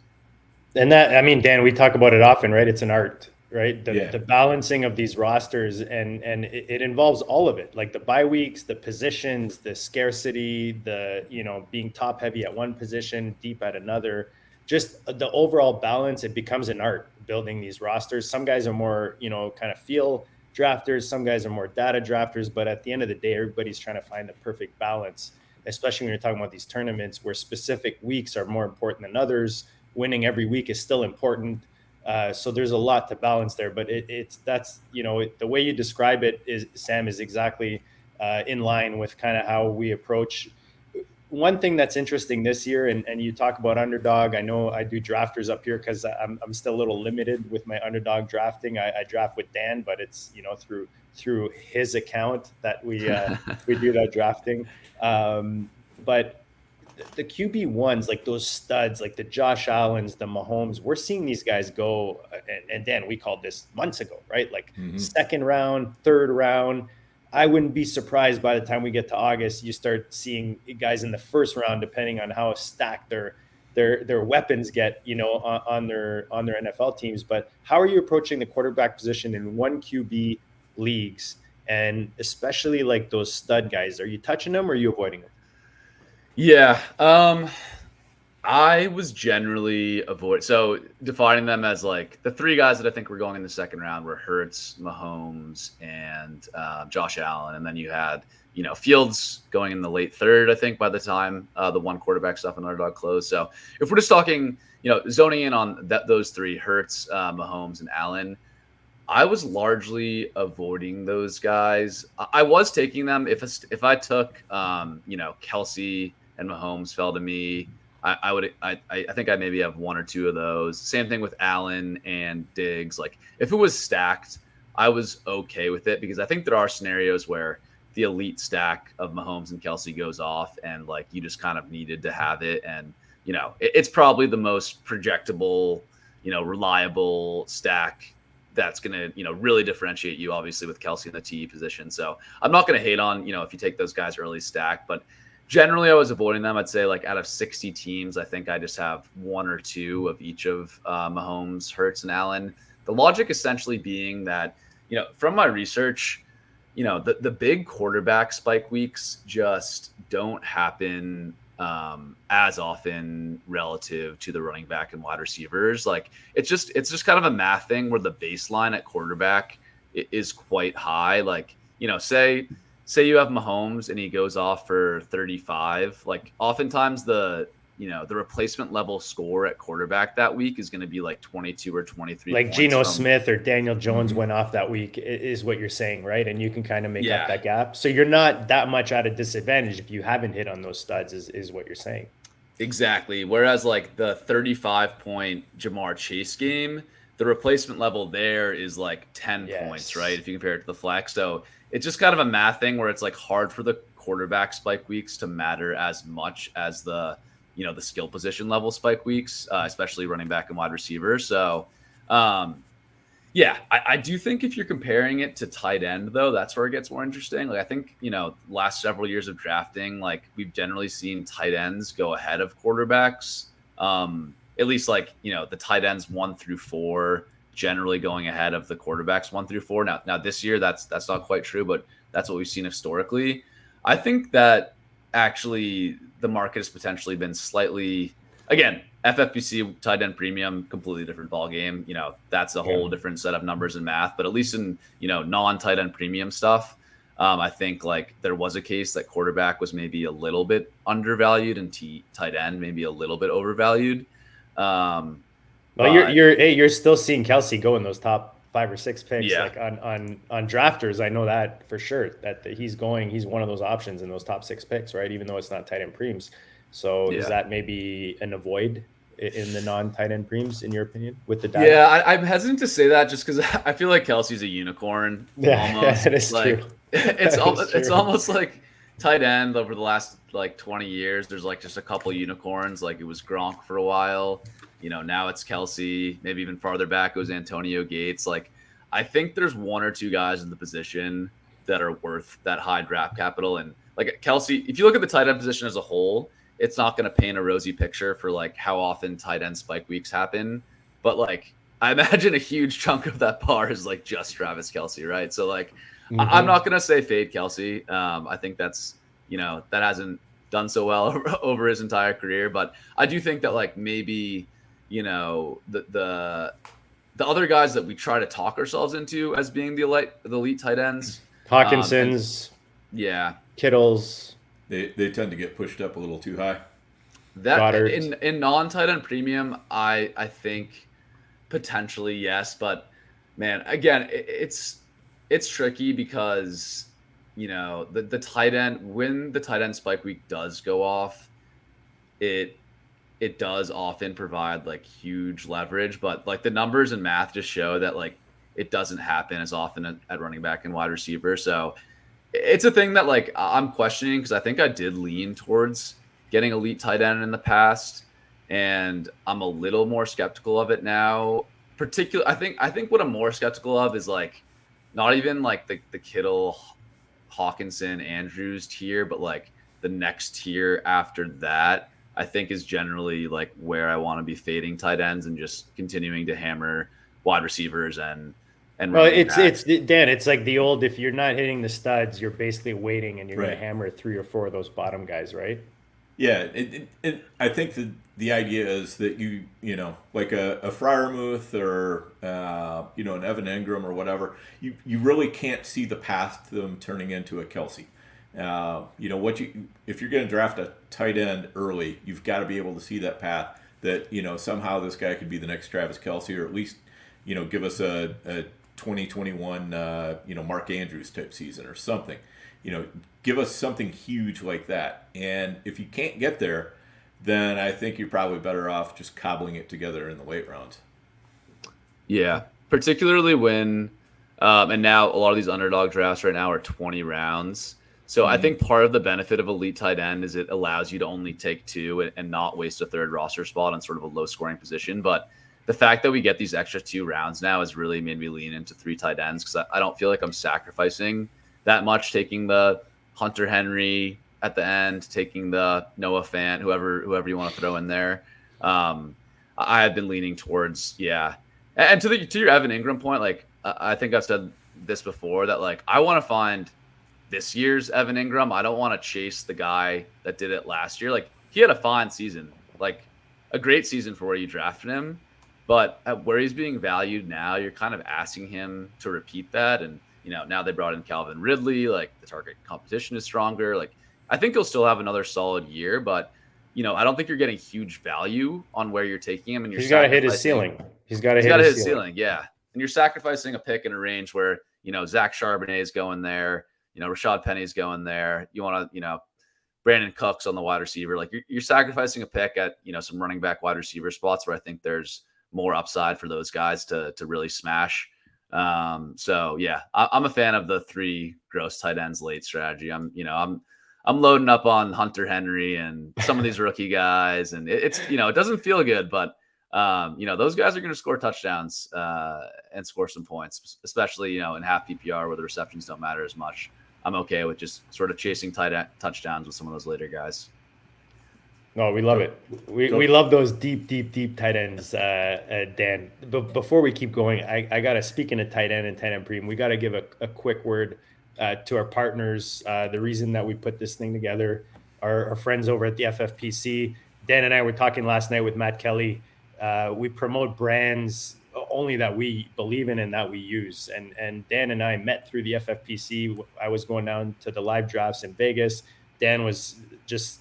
And that, I mean, Dan, we talk about it often, right? It's an art, right? The balancing of these rosters and it involves all of it, like the bye weeks, the positions, the scarcity, the, being top heavy at one position, deep at another, just the overall balance. It becomes an art building these rosters. Some guys are more, kind of feel drafters. Some guys are more data drafters, but at the end of the day, everybody's trying to find the perfect balance, especially when you're talking about these tournaments where specific weeks are more important than others. Winning every week is still important. So there's a lot to balance there, but that's the way you describe it Sam, is exactly in line with kind of how we approach. One thing that's interesting this year, and you talk about underdog. I know I do drafters up here because I'm still a little limited with my underdog drafting. I draft with Dan, but it's through his account that we do that drafting. But the QB1s, like those studs, like the Josh Allens, the Mahomes, we're seeing these guys go, and Dan, we called this months ago, right? Like second round, third round. I wouldn't be surprised by the time we get to August, you start seeing guys in the first round, depending on how stacked their weapons get, on their NFL teams. But how are you approaching the quarterback position in 1 QB leagues, and especially like those stud guys? Are you touching them or are you avoiding them? Yeah. I was generally so defining them as like the 3 guys that I think were going in the second round were Hurts, Mahomes, and Josh Allen. And then you had, Fields going in the late 3rd, I think, by the time the 1 quarterback stuff in underdog closed. So if we're just talking, zoning in on those 3, Hurts, Mahomes, and Allen, I was largely avoiding those guys. I was taking them if I took, Kelsey and Mahomes fell to me. I think I maybe have 1 or 2 of those. Same thing with Allen and Diggs. Like if it was stacked, I was okay with it because I think there are scenarios where the elite stack of Mahomes and Kelsey goes off and like you just kind of needed to have it. And, it's probably the most projectable, reliable stack that's going to, really differentiate you obviously with Kelsey in the TE position. So I'm not going to hate on, if you take those guys early stack, but generally I was avoiding them. I'd say like out of 60 teams, I think I just have 1 or 2 of each of Mahomes, Hurts, and Allen. The logic essentially being that, from my research, the big quarterback spike weeks just don't happen as often relative to the running back and wide receivers. Like it's just kind of a math thing where the baseline at quarterback is quite high. Like, say you have Mahomes and he goes off for 35, like oftentimes the the replacement level score at quarterback that week is going to be like 22 or 23. Like points Geno from, Smith or Daniel Jones went off that week is what you're saying, right? And you can kind of make Yeah. up that gap. So you're not that much at a disadvantage if you haven't hit on those studs is what you're saying. Exactly. Whereas like the 35-point Jamar Chase game, the replacement level there is like 10 points, right? If you compare it to the flex. So it's just kind of a math thing where it's like hard for the quarterback spike weeks to matter as much as the skill position level spike weeks, especially running back and wide receiver. So yeah, I do think if you're comparing it to tight end, though, that's where it gets more interesting. Like I think, last several years of drafting, like we've generally seen tight ends go ahead of quarterbacks. At least like, the tight ends 1 through 4 generally going ahead of the quarterbacks 1 through 4. Now this year, that's not quite true, but that's what we've seen historically. I think that actually the market has potentially been slightly, again, FFPC tight end premium, completely different ball game. That's a whole different set of numbers and math. But at least in non-tight end premium stuff, I think like there was a case that quarterback was maybe a little bit undervalued and tight end maybe a little bit overvalued. Well, you're still seeing Kelsey go in those top 5 or 6 picks. Yeah. Like on drafters, I know that for sure that he's one of those options in those top 6 picks, right? Even though it's not tight end preems. So is that maybe an avoid in the non-tight end preems, in your opinion, with the data? Yeah, I'm hesitant to say that just because I feel like Kelsey's a unicorn. Almost. That is like, true. It's almost like tight end over the last like 20 years. There's like just a couple unicorns. Like it was Gronk for a while. Now it's Kelsey. Maybe even farther back it was Antonio Gates. Like I think there's 1 or 2 guys in the position that are worth that high draft capital. And like Kelsey, if you look at the tight end position as a whole, it's not going to paint a rosy picture for like how often tight end spike weeks happen. But like, I imagine a huge chunk of that bar is like just Travis Kelsey, right? So like, I'm not going to say fade Kelsey. I think that's, that hasn't done so well over his entire career. But I do think that like maybe, the other guys that we try to talk ourselves into as being the elite tight ends. Hawkinson's. Kittles. They tend to get pushed up a little too high. That in non-tight end premium, I think potentially yes, but man, again, it's tricky because the tight end, when the tight end spike week does go off, it does often provide like huge leverage, but like the numbers and math just show that like it doesn't happen as often at running back and wide receiver. So it's a thing that like I'm questioning because I think I did lean towards getting elite tight end in the past, and I'm a little more skeptical of it now. I think what I'm more skeptical of is like not even like the Kittle, Hawkinson, Andrews tier, but like the next tier after that, I think is generally like where I want to be fading tight ends and just continuing to hammer wide receivers and well, it's Dan. It's like the old, if you're not hitting the studs, you're basically waiting and you're going to hammer 3 or 4 of those bottom guys, right? Yeah, I think the idea is that you like a Freiermuth or an Evan Ingram or whatever, you really can't see the path to them turning into a Kelsey. If you're going to draft a tight end early, you've got to be able to see that path that somehow this guy could be the next Travis Kelsey, or at least give us a 2021 Mark Andrews type season or something. Give us something huge like that. And if you can't get there, then I think you're probably better off just cobbling it together in the late rounds. Yeah, particularly when and now a lot of these underdog drafts right now are 20 rounds. So I think part of the benefit of elite tight end is it allows you to only take 2 and not waste a third roster spot on sort of a low scoring position. But the fact that we get these extra 2 rounds now has really made me lean into 3 tight ends because I don't feel like I'm sacrificing that much, taking the Hunter Henry at the end, taking the Noah Fant, whoever you want to throw in there. I have been leaning towards, And to your Evan Ingram point, like I think I've said this before, that like I want to find this year's Evan Ingram. I don't want to chase the guy that did it last year. Like he had a fine season, like a great season for where you drafted him. But at where he's being valued now, you're kind of asking him to repeat that. And, now they brought in Calvin Ridley, like the target competition is stronger. Like I think he'll still have another solid year, but I don't think you're getting huge value on where you're taking him. And he's got to hit his ceiling. He's got to hit his ceiling. Yeah. And you're sacrificing a pick in a range where, Zach Charbonnet is going there, Rashad Penny's going there. You want to, Brandon Cooks on the wide receiver. Like you're sacrificing a pick at, some running back wide receiver spots where I think there's more upside for those guys to really smash. So yeah, I'm a fan of the 3 gross tight ends late strategy. I'm loading up on Hunter Henry and some of these rookie guys, and it's it doesn't feel good, but those guys are going to score touchdowns and score some points, especially in half PPR where the receptions don't matter as much. I'm okay with just sort of chasing touchdowns with some of those later guys. No, we love it. We love those deep tight ends, Dan. But before we keep going, I got to, speaking of tight end and tight end premium, we got to give a quick word to our partners. The reason that we put this thing together, our friends over at the FFPC. Dan and I were talking last night with Matt Kelly. We promote brands only that we believe in and that we use. And Dan and I met through the FFPC. I was going down to the live drafts in Vegas. Dan was just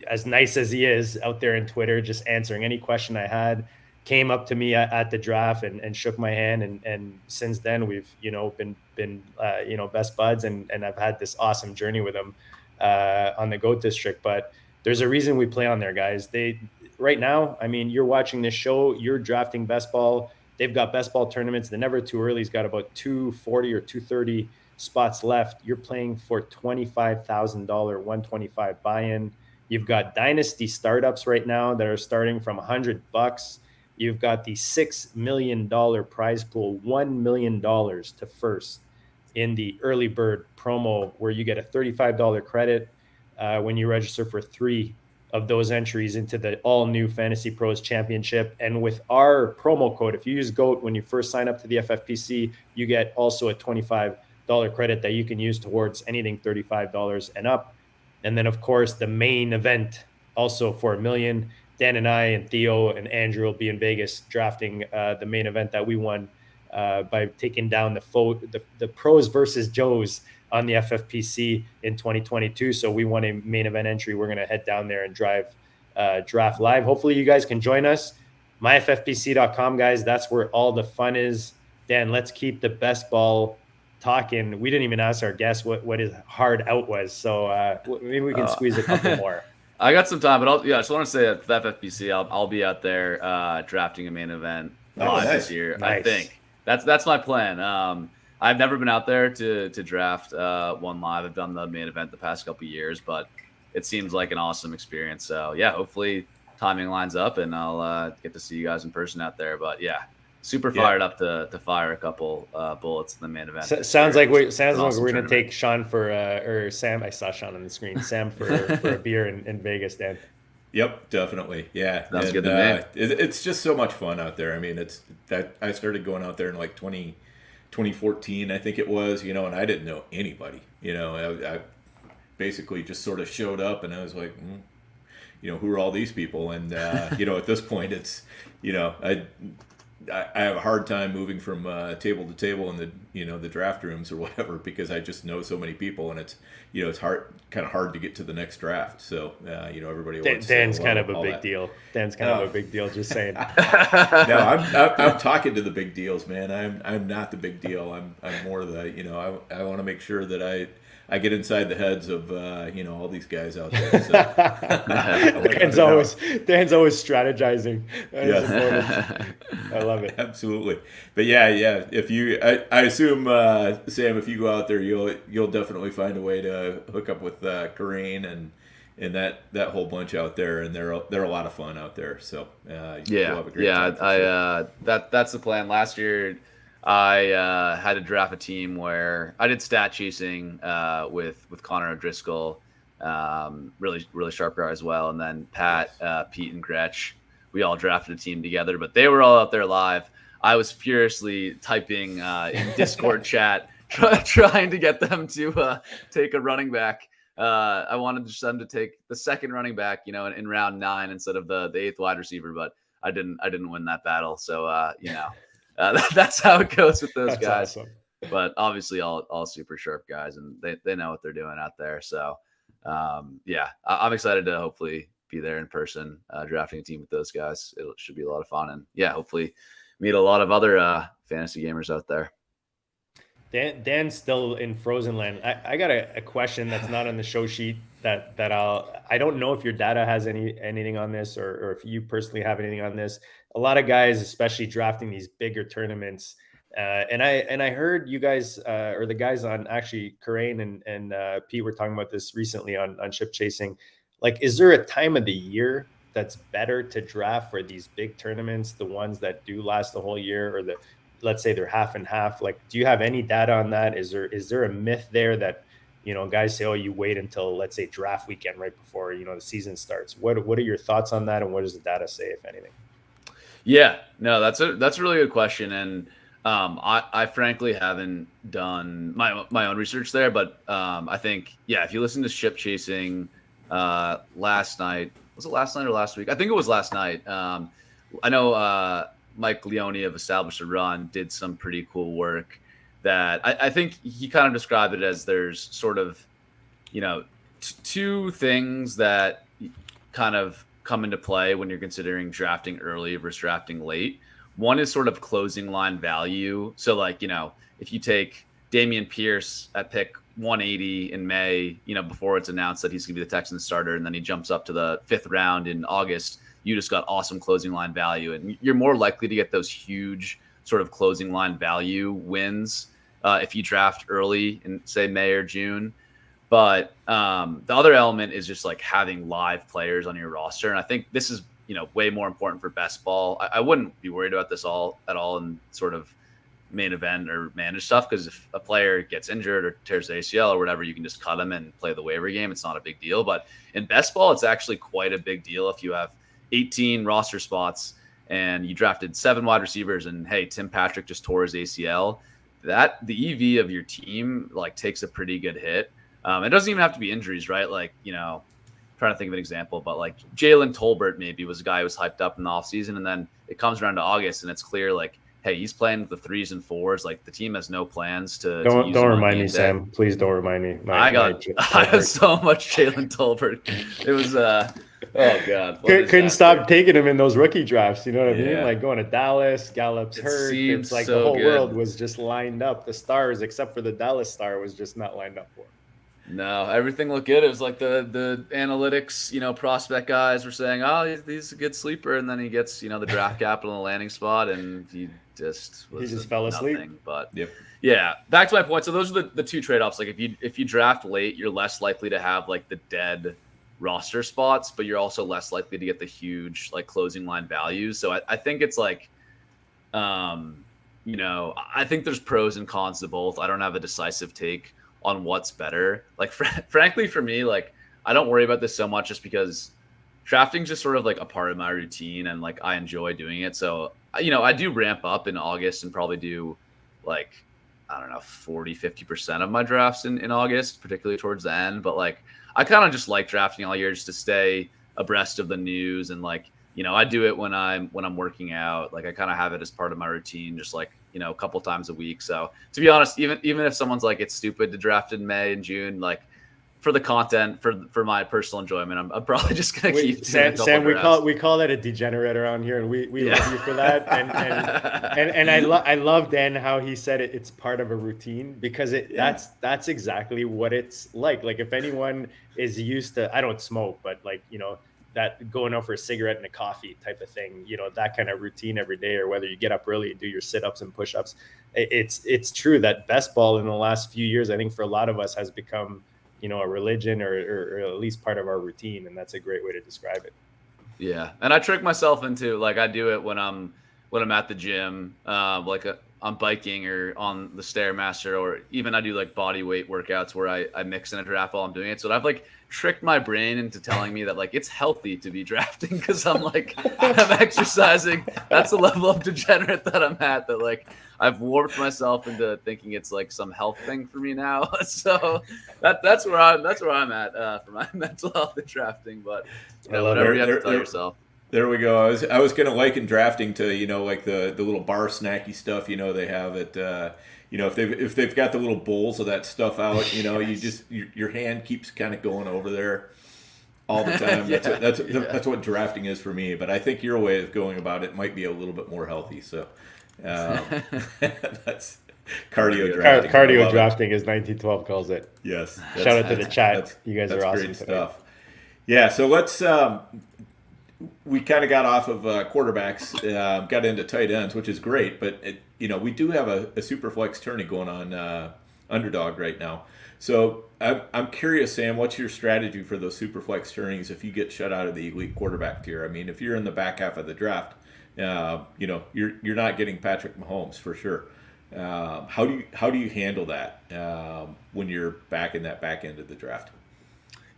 as nice as he is out there in Twitter, just answering any question I had, came up to me at the draft and shook my hand. And since then we've, been best buds and I've had this awesome journey with him on the GOAT District. But there's a reason we play on there, guys. Right now, I mean, you're watching this show, you're drafting best ball. They've got best ball tournaments. The Never Too Early's got about 240 or 230 spots left. You're playing for $25,000, 125 buy-in. You've got dynasty startups right now that are starting from $100. You've got the $6 million prize pool, $1 million to first in the early bird promo, where you get a $35 credit when you register for 3 of those entries into the all new Fantasy Pros Championship. And with our promo code, if you use GOAT when you first sign up to the FFPC, you get also a $25 credit that you can use towards anything $35 and up. And then, of course, the main event also for $1 million. Dan and I and Theo and Andrew will be in Vegas drafting the main event that we won by taking down the pros versus Joes on the FFPC in 2022. So we won a main event entry. We're going to head down there and draft live. Hopefully you guys can join us. myffpc.com, guys. That's where all the fun is. Dan, let's keep the best ball talking. We didn't even ask our guest what his hard out was, so maybe we can squeeze a couple more. I got some time, but I just want to say at the FFPC, I'll be out there drafting a main event this year. Nice. I think that's my plan. I've never been out there to draft one live. I've done the main event the past couple of years, but it seems like an awesome experience. So yeah, hopefully timing lines up and I'll get to see you guys in person out there. But yeah. Super fired up to fire a couple bullets in the main event. Sounds like we're going to take Sean or Sam. I saw Sean on the screen. Sam for a beer in Vegas, Dan. Yep, definitely. Yeah, sounds good to me. It's just so much fun out there. I mean, it's that I started going out there in like 2014, I think it was. And I didn't know anybody. I basically just sort of showed up, and I was like, who are all these people? And at this point, it's I have a hard time moving from table to table in the draft rooms or whatever, because I just know so many people, and it's it's kind of hard to get to the next draft. So everybody wants Dan's kind of a big deal. Dan's kind of a big deal. Just saying. No, I'm talking to the big deals, man. I'm not the big deal. I'm more the I want to make sure that I get inside the heads of all these guys out there. So. Dan's always strategizing. Yes. I love it. Absolutely. But yeah. If I assume Sam, if you go out there, you'll definitely find a way to hook up with Corrine and that whole bunch out there, and they're a lot of fun out there. So you'll have a great time. That's the plan. Last year, I had to draft a team where I did stat chasing with Connor O'Driscoll, really sharp guy as well, and then Pat, Pete, and Gretch. We all drafted a team together, but they were all out there live. I was furiously typing in Discord chat, trying to get them to take a running back. I wanted them to take the second running back, in round 9 instead of the 8th wide receiver, but I didn't win that battle. So that's how it goes with those guys. Awesome. But obviously all super sharp guys, and they know what they're doing out there. So I'm excited to hopefully be there in person, drafting a team with those guys. It should be a lot of fun. And yeah, hopefully meet a lot of other fantasy gamers out there. Dan's still in Frozen Land. I got a question that's not on the show sheet that I don't know if your data has anything on this, or if you personally have anything on this. A lot of guys, especially drafting these bigger tournaments, and I heard you guys or the guys on actually Karain and Pete were talking about this recently on Ship Chasing. Like, is there a time of the year that's better to draft for these big tournaments, the ones that do last the whole year, or let's say they're half and half? Like, do you have any data on that? Is there a myth there that, guys say, oh, you wait until, let's say, draft weekend right before, the season starts? What are your thoughts on that? And what does the data say, if anything? Yeah, no, that's a really good question. And I frankly haven't done my own research there, but I think, yeah, if you listen to Ship Chasing last night, was it last night or last week? I think it was last night. I know Mike Leone of Established a Run did some pretty cool work that I think he kind of described it as there's sort of, two things that kind of come into play when you're considering drafting early versus drafting late. One is sort of closing line value. So like, if you take Dameon Pierce at pick 180 in May, before it's announced that he's going to be the Texans starter, and then he jumps up to the 5th round in August, you just got awesome closing line value. And you're more likely to get those huge sort of closing line value wins if you draft early in, say, May or June. But the other element is just like having live players on your roster. And I think this is, way more important for best ball. I wouldn't be worried about this at all in sort of main event or managed stuff, because if a player gets injured or tears the ACL or whatever, you can just cut him and play the waiver game. It's not a big deal. But in best ball, it's actually quite a big deal if you have 18 roster spots and you drafted 7 wide receivers, and hey, Tim Patrick just tore his ACL. That the EV of your team like takes a pretty good hit. It doesn't even have to be injuries, right? Like, trying to think of an example, but like Jalen Tolbert maybe was a guy who was hyped up in the offseason, and then it comes around to August and it's clear like, hey, he's playing with the 3s and 4s. Like, the team has no plans to don't remind me, Sam. Please don't remind me. I have so much Jalen Tolbert. It was oh god, couldn't stop taking him in those rookie drafts. You know what I mean? Like going to Dallas, Gallup's hurt. It's like the whole world was just lined up. The stars, except for the Dallas star, was just not lined up for him. No, everything looked good. It was like the analytics, prospect guys were saying, oh, he's a good sleeper, and then he gets, the draft capital and the landing spot, and he just fell asleep. But yeah, back to my point. So those are the two trade-offs. Like if you draft late, you're less likely to have like the dead roster spots, but you're also less likely to get the huge like closing line values. So I think it's like, I think there's pros and cons to both. I don't have a decisive take on what's better. Like, frankly, for me, like, I don't worry about this so much just because drafting's just sort of like a part of my routine, and like I enjoy doing it. So, I do ramp up in August and probably do like, I don't know, 40-50% of my drafts in August, particularly towards the end. But like, I kind of just like drafting all year just to stay abreast of the news, and like, I do it when I'm working out. Like, I kind of have it as part of my routine, just like, a couple times a week. So to be honest, even if someone's like, it's stupid to draft in May and June, like for the content, for my personal enjoyment, I'm probably just going to keep Sam, we call that a degenerate around here. And we love you for that. And I love Dan, how he said it's part of a routine, because that's exactly what it's like. Like, if anyone is used to, I don't smoke, but like, that going out for a cigarette and a coffee type of thing, that kind of routine every day, or whether you get up early and do your sit-ups and push-ups. It's true that best ball in the last few years, I think for a lot of us, has become, a religion or at least part of our routine. And that's a great way to describe it. Yeah. And I trick myself into, like, I do it when I'm at the gym, I'm biking or on the Stairmaster, or even I do like body weight workouts where I mix in a draft while I'm doing it. So I've like tricked my brain into telling me that like it's healthy to be drafting, because I'm like, I'm exercising. That's the level of degenerate that I'm at, that like I've warped myself into thinking it's like some health thing for me now. So that's where I'm at for my mental health in drafting. But whatever you have to tell yourself. There we go. I was gonna liken drafting to like the little bar snacky stuff they have at if they've got the little bowls of that stuff out, you just your hand keeps kind of going over there. all the time. Yeah, That's what drafting is for me. But I think your way of going about it might be a little bit more healthy. So that's cardio drafting. Cardio drafting, as 1912 calls it. Yes. Shout out to the chat. You guys are awesome. Great stuff. Yeah. So let's. We kind of got off of quarterbacks, got into tight ends, which is great. But we do have a Superflex tourney going on Underdog right now. So I'm curious, Sam, what's your strategy for those Superflex tourneys if you get shut out of the elite quarterback tier? I mean, if you're in the back half of the draft, you're not getting Patrick Mahomes for sure. How do you handle that when you're back in that back end of the draft?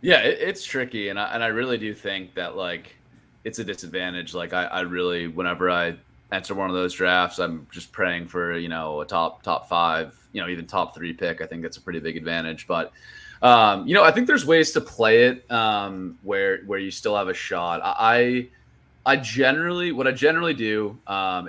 Yeah, it's tricky, and I really do think that it's a disadvantage. I really, whenever I enter one of those drafts, I'm just praying for a top 5, even top 3 pick. I think that's a pretty big advantage. But I think there's ways to play it where you still have a shot. What I generally do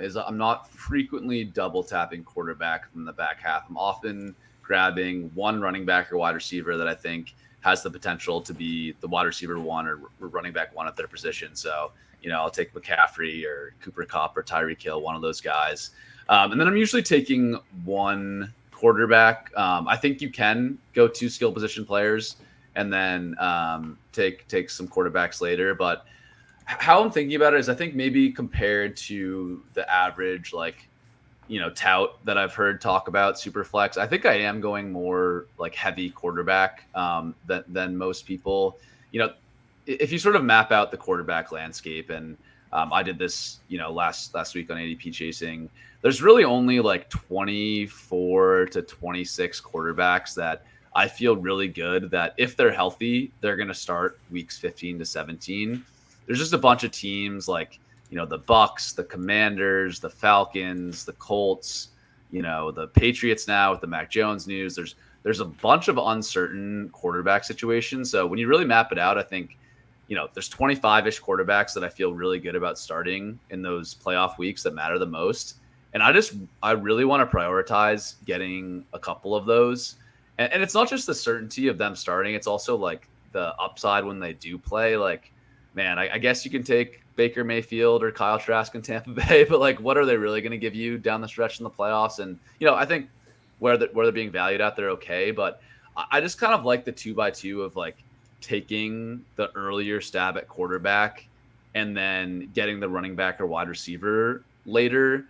is I'm not frequently double tapping quarterback from the back half. I'm often grabbing one running back or wide receiver that I think has the potential to be the wide receiver 1 or running back 1 at their position. So, I'll take McCaffrey or Cooper Kupp or Tyreek Hill, one of those guys. And then I'm usually taking one quarterback. I think you can go 2 skill position players and then take some quarterbacks later. But how I'm thinking about it is I think maybe compared to the average, tout that I've heard talk about Superflex, I think I am going more heavy quarterback than most people. If you sort of map out the quarterback landscape, and I did this, last week on ADP Chasing, there's really only 24 to 26 quarterbacks that I feel really good that if they're healthy, they're going to start weeks 15 to 17. There's just a bunch of teams the Bucks, the Commanders, the Falcons, the Colts, the Patriots now with the Mac Jones news. There's a bunch of uncertain quarterback situations. So when you really map it out, I think, there's 25-ish quarterbacks that I feel really good about starting in those playoff weeks that matter the most. And I really want to prioritize getting a couple of those. And it's not just the certainty of them starting. It's also the upside when they do play. Man, I guess you can take Baker Mayfield or Kyle Trask in Tampa Bay, but what are they really going to give you down the stretch in the playoffs? And, I think where they're being valued at, they're okay. But I just kind of like the 2x2 of taking the earlier stab at quarterback and then getting the running back or wide receiver later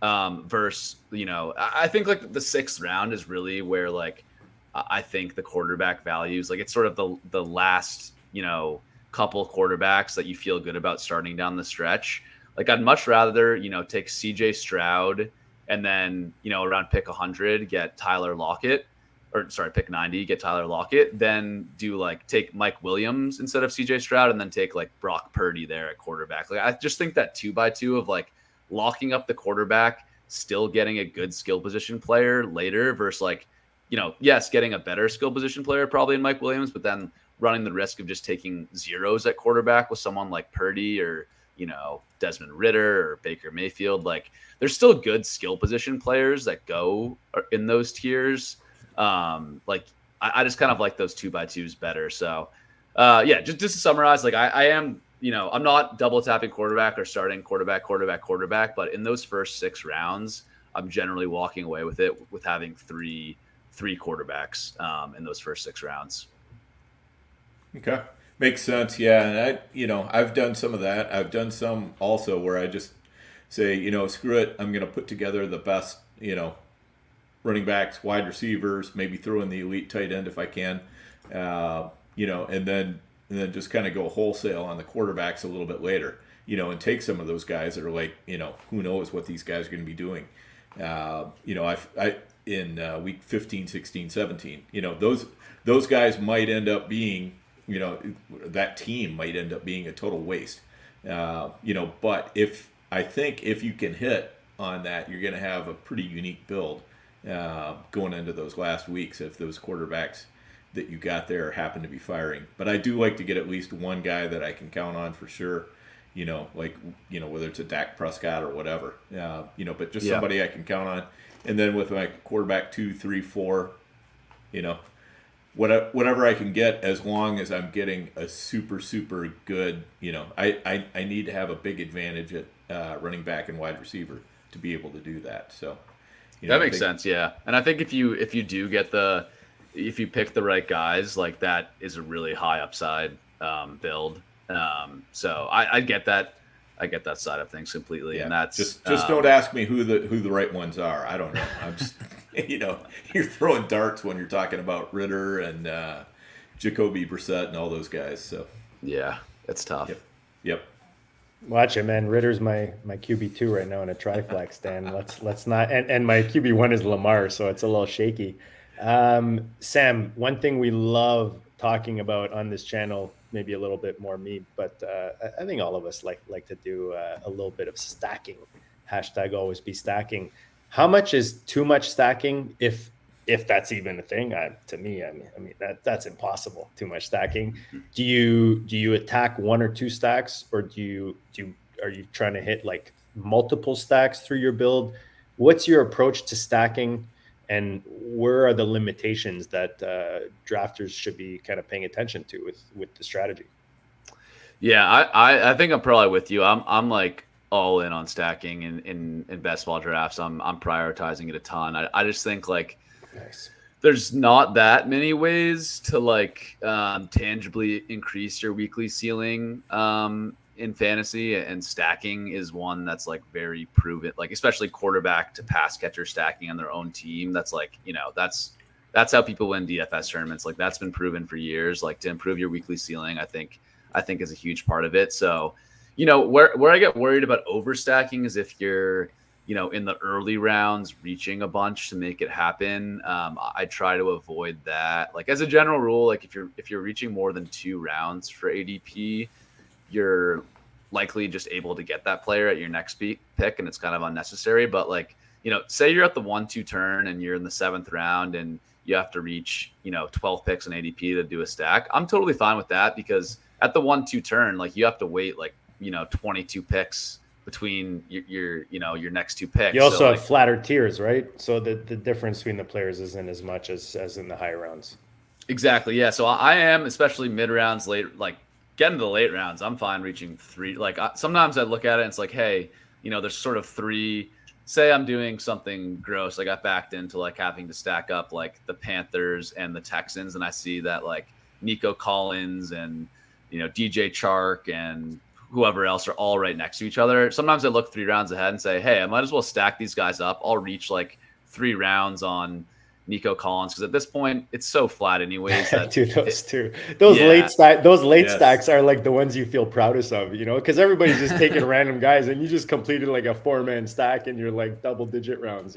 versus, I think the 6th round is really where I think the quarterback values, it's sort of the last, couple quarterbacks that you feel good about starting down the stretch. I'd much rather, take CJ Stroud and then, around pick 100, get Tyler Lockett, or sorry, pick 90, get Tyler Lockett, then do take Mike Williams instead of CJ Stroud and then take Brock Purdy there at quarterback. I just think that 2x2 of locking up the quarterback, still getting a good skill position player later versus yes, getting a better skill position player probably in Mike Williams, but then running the risk of just taking zeros at quarterback with someone like Purdy or, Desmond Ridder or Baker Mayfield. There's still good skill position players that go in those tiers. I just kind of like those 2x2s better. So, just to summarize, I am, I'm not double tapping quarterback or starting quarterback, but in those first 6 rounds, I'm generally walking away with it with having three quarterbacks in those first 6 rounds. Okay. Makes sense. Yeah. And I've done some of that. I've done some also where I just say, screw it. I'm going to put together the best, running backs, wide receivers, maybe throw in the elite tight end if I can, and then just kind of go wholesale on the quarterbacks a little bit later, and take some of those guys that are who knows what these guys are going to be doing. In week 15, 16, 17, those guys might end up being, that team might end up being a total waste. But if you can hit on that, you're going to have a pretty unique build going into those last weeks if those quarterbacks that you got there happen to be firing. But I do like to get at least one guy that I can count on for sure, whether it's a Dak Prescott or whatever, but just somebody I can count on. And then with my quarterback 2, 3, 4, whatever I can get, as long as I'm getting a super good. I need to have a big advantage at running back and wide receiver to be able to do that. So that makes sense, yeah. And I think if you do get if you pick the right guys, like that is a really high upside build. So I get that. I get that side of things completely, and that's just don't ask me who the right ones are. I don't know. I'm just you're throwing darts when you're talking about Ritter and Jacoby Brissett and all those guys. So yeah, it's tough. Yep. Watch it, man. Ritter's my QB2 right now in a triflex, Dan. Let's not. And my QB1 is Lamar, so it's a little shaky. Sam, one thing we love talking about on this channel, maybe a little bit more me, but I think all of us like to do a little bit of stacking. Hashtag always be stacking. How much is too much stacking? If that's even a thing, to me, I mean that's impossible. Too much stacking. Do you attack one or two stacks, or are you trying to hit like multiple stacks through your build? What's your approach to stacking, and where are the limitations that drafters should be kind of paying attention to with the strategy? Yeah, I think I'm probably with you. I'm like all in on stacking in best ball drafts. I'm prioritizing it a ton. I just think like nice. There's not that many ways to like tangibly increase your weekly ceiling in fantasy, and stacking is one that's like very proven, like especially quarterback to pass catcher stacking on their own team. That's like, that's how people win DFS tournaments. Like that's been proven for years. Like to improve your weekly ceiling, I think is a huge part of it. So, where I get worried about overstacking is if you're, in the early rounds reaching a bunch to make it happen. I try to avoid that. Like as a general rule, like if you're reaching more than 2 rounds for ADP, you're likely just able to get that player at your next pick, and it's kind of unnecessary. But like, say you're at the 1-2 turn and you're in the 7th round and you have to reach, 12 picks in ADP to do a stack. I'm totally fine with that, because at the 1-2 turn, like you have to wait like, 22 picks between your next 2 picks. You also have flatter tiers, right? So the difference between the players isn't as much as in the higher rounds. Exactly. Yeah. So I am, especially mid rounds, late, like getting to the late rounds, I'm fine reaching 3. Like sometimes I look at it and it's like, hey, there's sort of 3. Say I'm doing something gross. I got backed into like having to stack up like the Panthers and the Texans, and I see that like Nico Collins and DJ Chark and whoever else are all right next to each other. Sometimes I look 3 rounds ahead and say, hey, I might as well stack these guys up. I'll reach like 3 rounds on Nico Collins, because at this point it's so flat anyways. Dude, those late stacks are like the ones you feel proudest of, because everybody's just taking random guys, and you just completed like a 4-man stack and you're like double-digit rounds,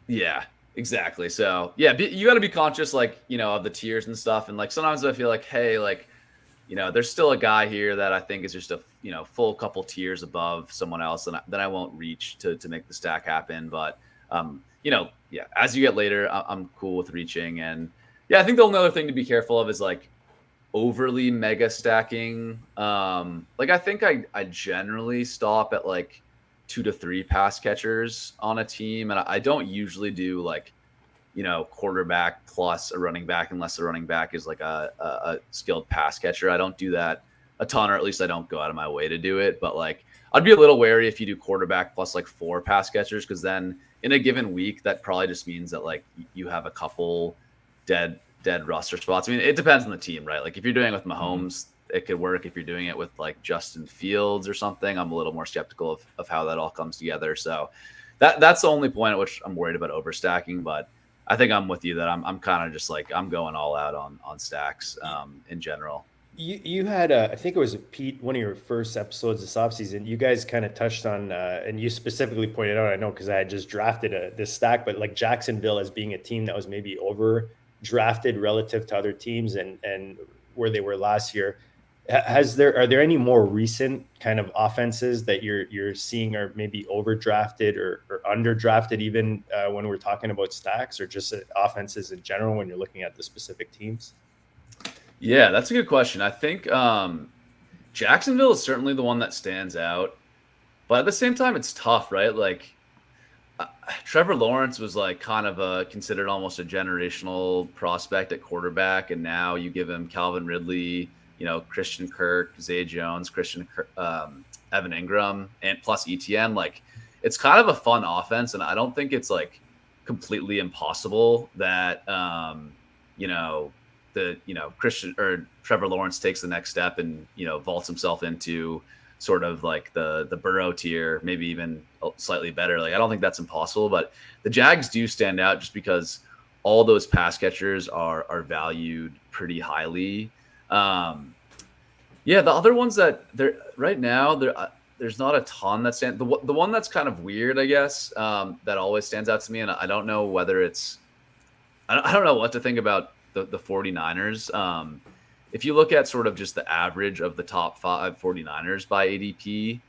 Yeah, exactly. So yeah, you got to be conscious like of the tiers and stuff, and like sometimes I feel like, hey, like there's still a guy here that I think is just a full couple tiers above someone else, and then I won't reach to make the stack happen. But yeah, as you get later, I'm cool with reaching. And yeah, I think the only other thing to be careful of is like overly mega stacking. Like I think I generally stop at like 2 to 3 pass catchers on a team, and I don't usually do like quarterback plus a running back unless the running back is like a skilled pass catcher. I don't do that a ton, or at least I don't go out of my way to do it. But like I'd be a little wary if you do quarterback plus like 4 pass catchers, because then in a given week that probably just means that like you have a couple dead roster spots. I mean, it depends on the team, right? Like if you're doing it with Mahomes, it could work. If you're doing it with like Justin Fields or something, I'm a little more skeptical of how that all comes together. So that's the only point at which I'm worried about overstacking. But I think I'm with you that I'm kind of just like, I'm going all out on stacks in general. You had, I think it was Pete, one of your first episodes this offseason, you guys kind of touched on, and you specifically pointed out, I know because I had just drafted this stack, but like Jacksonville as being a team that was maybe over drafted relative to other teams and where they were last year. Are there any more recent kind of offenses that you're seeing are maybe overdrafted or underdrafted even when we're talking about stacks, or just offenses in general when you're looking at the specific teams? Yeah, that's a good question. I think Jacksonville is certainly the one that stands out, but at the same time, it's tough, right? Like Trevor Lawrence was like kind of considered almost a generational prospect at quarterback, and now you give him Calvin Ridley, Christian Kirk, Zay Jones, Evan Ingram, and plus ETN. Like, it's kind of a fun offense, and I don't think it's like completely impossible that Christian or Trevor Lawrence takes the next step and vaults himself into sort of like the Burrow tier, maybe even slightly better. Like, I don't think that's impossible, but the Jags do stand out just because all those pass catchers are valued pretty highly. The other ones that they're right now, there's not a ton that stand. The one that's kind of weird, I guess, that always stands out to me, and I don't know whether I don't know what to think about the 49ers. If you look at sort of just the average of the top 5 49ers by ADP,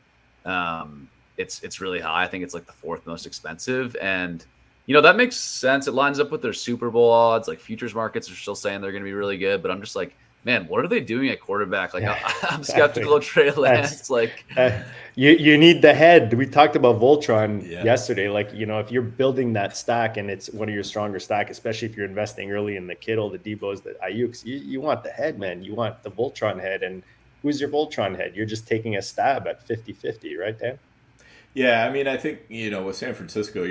it's really high. I think it's like the 4th most expensive. And, that makes sense. It lines up with their Super Bowl odds. Like, futures markets are still saying they're going to be really good. But I'm just like, man, what are they doing at quarterback? Like, I'm skeptical of Trey Lance. You need the head. We talked about Voltron yesterday. Like, if you're building that stack and it's one of your stronger stack, especially if you're investing early in the Kittle, the Debos, the Ayuks, you want the head, man. You want the Voltron head. And who's your Voltron head? You're just taking a stab at 50-50, right, Dan? Yeah, I mean, I think, with San Francisco,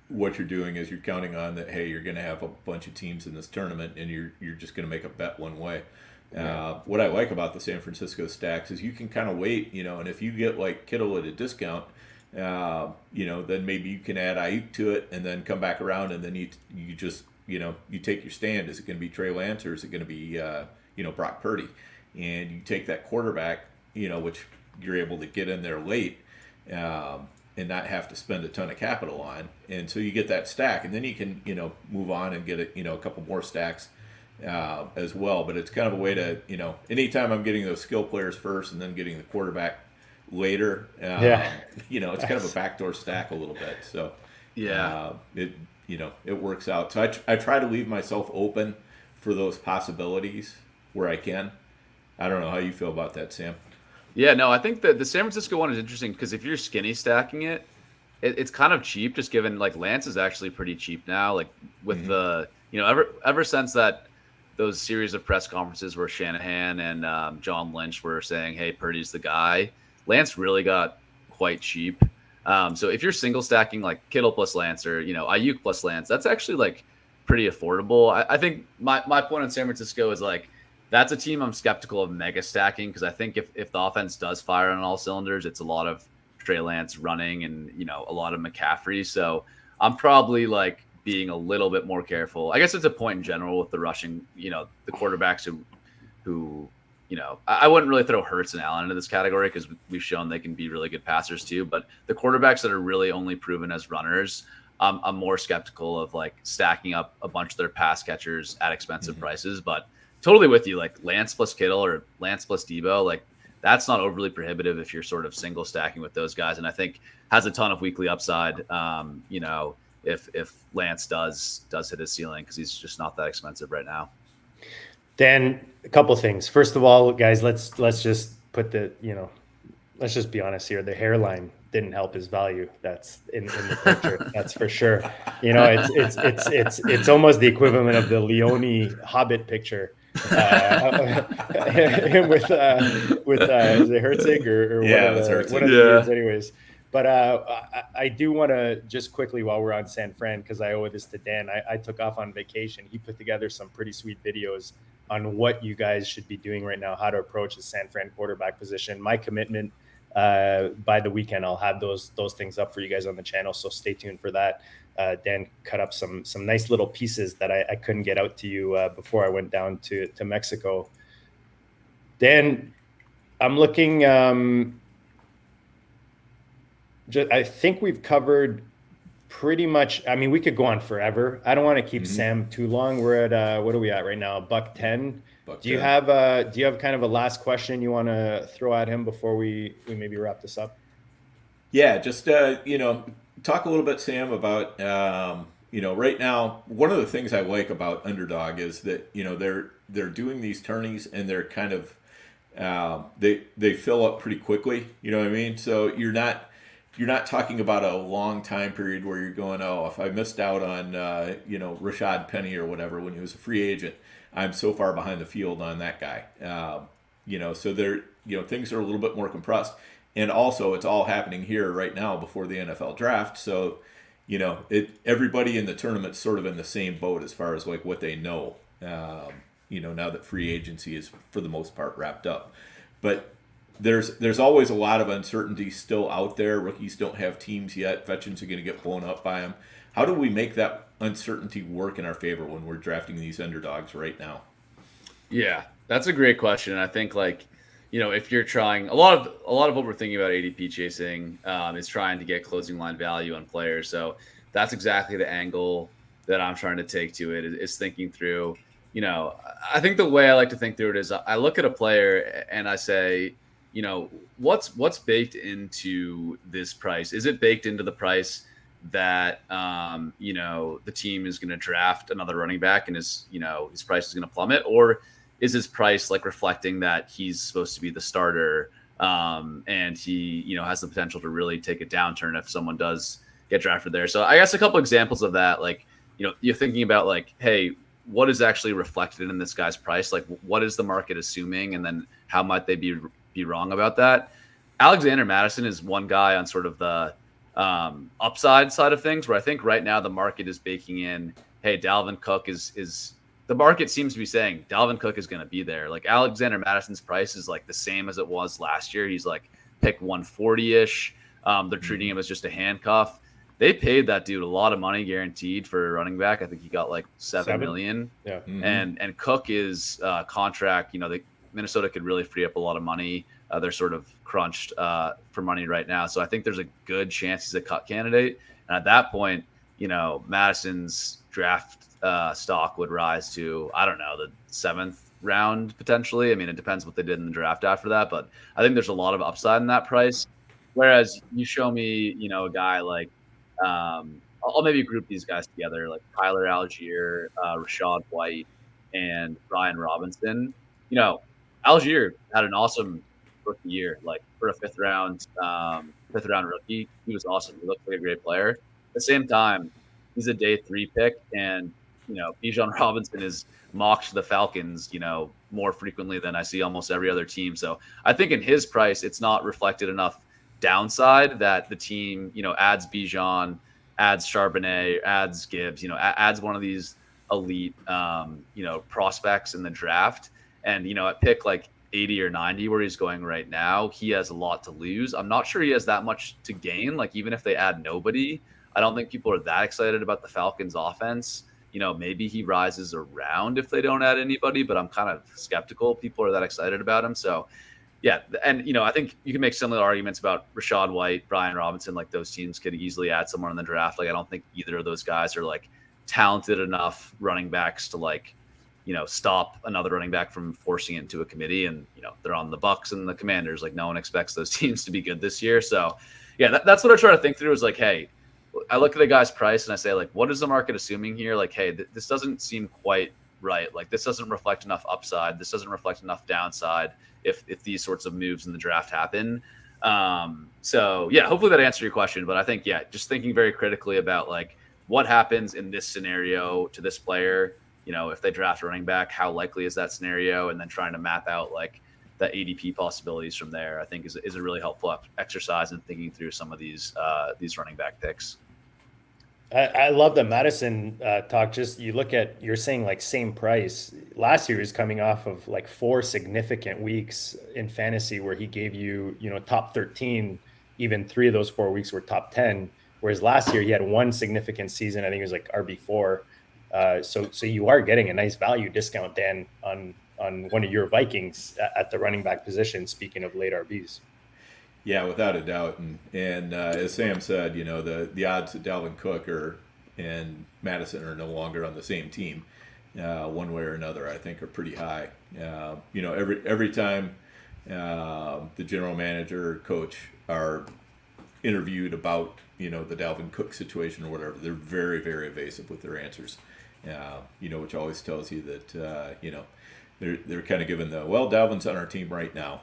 what you're doing is you're counting on that, hey, you're going to have a bunch of teams in this tournament, and you're just going to make a bet one way. What I like about the San Francisco stacks is you can kind of wait, and if you get like Kittle at a discount, then maybe you can add Ayuk to it and then come back around, and then you just, you take your stand. Is it going to be Trey Lance or is it going to be, Brock Purdy? And you take that quarterback, which you're able to get in there late, and not have to spend a ton of capital on, and so you get that stack, and then you can move on and get a couple more stacks as well. But it's kind of a way to anytime I'm getting those skill players first and then getting the quarterback later, it's kind of a backdoor stack a little bit. So it works out. So I try to leave myself open for those possibilities where I can. I don't know how you feel about that, Sam. Yeah, no, I think that the San Francisco one is interesting because if you're skinny stacking it's kind of cheap, just given like Lance is actually pretty cheap now. Like with the, ever since that those series of press conferences where Shanahan and John Lynch were saying, hey, Purdy's the guy, Lance really got quite cheap. So if you're single stacking like Kittle plus Lance or, Ayuk plus Lance, that's actually like pretty affordable. I think my point on San Francisco is like, that's a team I'm skeptical of mega stacking because I think if the offense does fire on all cylinders, it's a lot of Trey Lance running and, a lot of McCaffrey. So I'm probably like being a little bit more careful. I guess it's a point in general with the rushing, the quarterbacks who I wouldn't really throw Hurts and Allen into this category because we've shown they can be really good passers too. But the quarterbacks that are really only proven as runners, I'm more skeptical of like stacking up a bunch of their pass catchers at expensive prices. But totally with you, like Lance plus Kittle or Lance plus Debo, like that's not overly prohibitive if you're sort of single stacking with those guys. And I think has a ton of weekly upside, if Lance does hit his ceiling because he's just not that expensive right now. Dan, a couple things. First of all, guys, let's just put let's just be honest here. The hairline didn't help his value. That's in the picture. That's for sure. It's almost the equivalent of the Leone Hobbit picture. Him with is it Herzig or one of the years anyways. But I do want to just quickly while we're on San Fran, because I owe this to Dan. I took off on vacation. He put together some pretty sweet videos on what you guys should be doing right now, how to approach the San Fran quarterback position. My commitment by the weekend, I'll have those things up for you guys on the channel. So stay tuned for that. Dan cut up some nice little pieces that I couldn't get out to you before I went down to Mexico. Dan, I'm looking. I think we've covered pretty much. I mean, we could go on forever. I don't want to keep Sam too long. We're at what are we at right now? $1.10. Do you have kind of a last question you want to throw at him before we maybe wrap this up? Yeah, just talk a little bit, Sam, about right now. One of the things I like about Underdog is that they're doing these tourneys and they're kind of they fill up pretty quickly. You know what I mean? So you're not you're not talking about a long time period where you're going, oh, if I missed out on, Rashad Penny or whatever when he was a free agent, I'm so far behind the field on that guy. So things are a little bit more compressed. And also, it's all happening here right now before the NFL draft. So, everybody in the tournament's sort of in the same boat as far as like what they know, now that free agency is for the most part wrapped up. But there's always a lot of uncertainty still out there. Rookies don't have teams yet. Veterans are going to get blown up by them. How do we make that uncertainty work in our favor when we're drafting these underdogs right now? Yeah, that's a great question. I think if you're trying, a lot of what we're thinking about ADP chasing is trying to get closing line value on players. So that's exactly the angle that I'm trying to take to it, is thinking through, I think the way I like to think through it is I look at a player and I say, what's baked into this price? Is it baked into the price that, the team is going to draft another running back and his price is going to plummet? Or is his price reflecting that he's supposed to be the starter and he, has the potential to really take a downturn if someone does get drafted there? So I guess a couple examples of that, you're thinking about hey, what is actually reflected in this guy's price? What is the market assuming? And then how might they be wrong about that? Alexander Mattison is one guy on sort of the upside side of things, where I think right now the market is baking in, hey, Dalvin Cook is the market seems to be saying Dalvin Cook is going to be there. Alexander Madison's price is the same as it was last year. He's pick 140-ish. They're treating him as just a handcuff. They paid that dude a lot of money guaranteed for a running back. I think he got $7 million. Yeah. Mm-hmm. And Cook is contract. Minnesota could really free up a lot of money. They're sort of crunched for money right now. So I think there's a good chance he's a cut candidate. And at that point, Madison's draft stock would rise to, I don't know, the 7th round potentially. I mean, it depends what they did in the draft after that, but I think there's a lot of upside in that price. Whereas you show me, a guy I'll maybe group these guys together, Tyler Algier, Rashad White, and Brian Robinson. Algier had an awesome rookie year, for a fifth round rookie. He was awesome. He looked like a great player. At the same time, he's a day 3 pick, and Bijan Robinson is mocked to the Falcons, more frequently than I see almost every other team. So I think in his price, it's not reflected enough downside that the team, adds Bijan, adds Charbonnet, adds Gibbs, adds one of these elite, prospects in the draft. And, at pick 80 or 90 where he's going right now, he has a lot to lose. I'm not sure he has that much to gain. Even if they add nobody, I don't think people are that excited about the Falcons offense. Maybe he rises around if they don't add anybody, but I'm kind of skeptical people are that excited about him. So yeah. And, I think you can make similar arguments about Rashad White, Brian Robinson. Those teams could easily add someone in the draft. I don't think either of those guys are talented enough running backs to stop another running back from forcing it into a committee. And, they're on the Bucks and the Commanders. No one expects those teams to be good this year. So yeah, that's what I try to think through is hey, I look at the guy's price and I say what is the market assuming here? Hey, this doesn't seem quite right. This doesn't reflect enough upside. This doesn't reflect enough downside if these sorts of moves in the draft happen. So yeah, hopefully that answered your question. But I think, yeah, just thinking very critically about what happens in this scenario to this player, if they draft a running back, how likely is that scenario? And then trying to map out the ADP possibilities from there, I think is a really helpful exercise in thinking through some of these running back picks. I love the Madison talk. Just you look at, you're saying same price. Last year is coming off of 4 significant weeks in fantasy where he gave you, top 13, even 3 of those 4 weeks were top 10. Whereas last year he had 1 significant season. I think it was RB4. So you are getting a nice value discount, Dan, on one of your Vikings at the running back position. Speaking of late RBs. Yeah, without a doubt. And as Sam said, the odds that Dalvin Cook and Madison are no longer on the same team, one way or another, I think are pretty high. Every time the general manager or coach are interviewed about, the Dalvin Cook situation or whatever, they're very, very evasive with their answers, which always tells you that, they're kind of given Dalvin's on our team right now.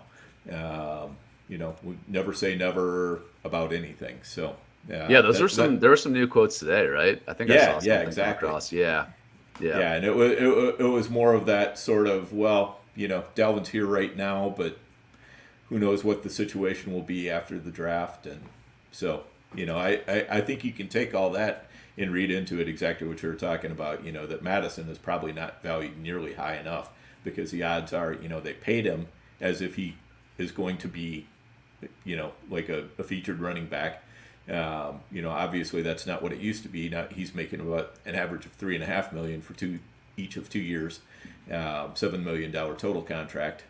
we never say never about anything. So there were some new quotes today, right? I think I saw something exactly. across. Yeah, and it was more of that sort of, well, Dalvin's here right now, but who knows what the situation will be after the draft. And so, I think you can take all that and read into it exactly what you were talking about, that Madison is probably not valued nearly high enough, because the odds are, they paid him as if he is going to be, like a featured running back. Obviously that's not what it used to be. Now he's making about an average of $3.5 million for each of 2 years, $7 million total contract.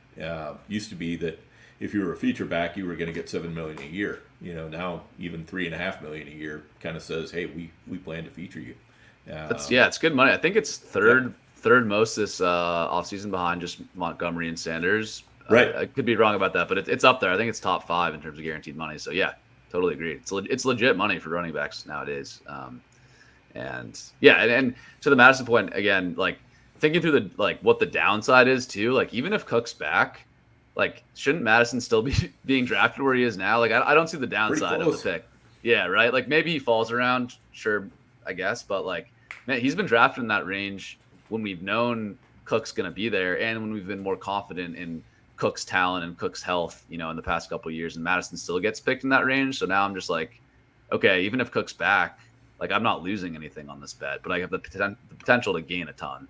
Used to be that if you were a feature back, you were going to get $7 million a year. Now even $3.5 million a year kind of says, hey, we plan to feature you. It's good money. I think it's third most this offseason behind just Montgomery and Sanders. Right. I could be wrong about that, but it's up there. I think it's top 5 in terms of guaranteed money. So yeah, totally agree. It's legit money for running backs nowadays. And to the Madison point again, like thinking through what the downside is too. Like even if Cook's back, like shouldn't Madison still be being drafted where he is now? Like I don't see the downside of the pick. Yeah, right. Like maybe he falls around, sure, I guess, but like man, he's been drafted in that range when we've known Cook's going to be there, and when we've been more confident in Cook's talent and Cook's health, in the past couple of years, and Madison still gets picked in that range. So now I'm just like, okay, even if Cook's back, like I'm not losing anything on this bet, but I have the potential to gain a ton.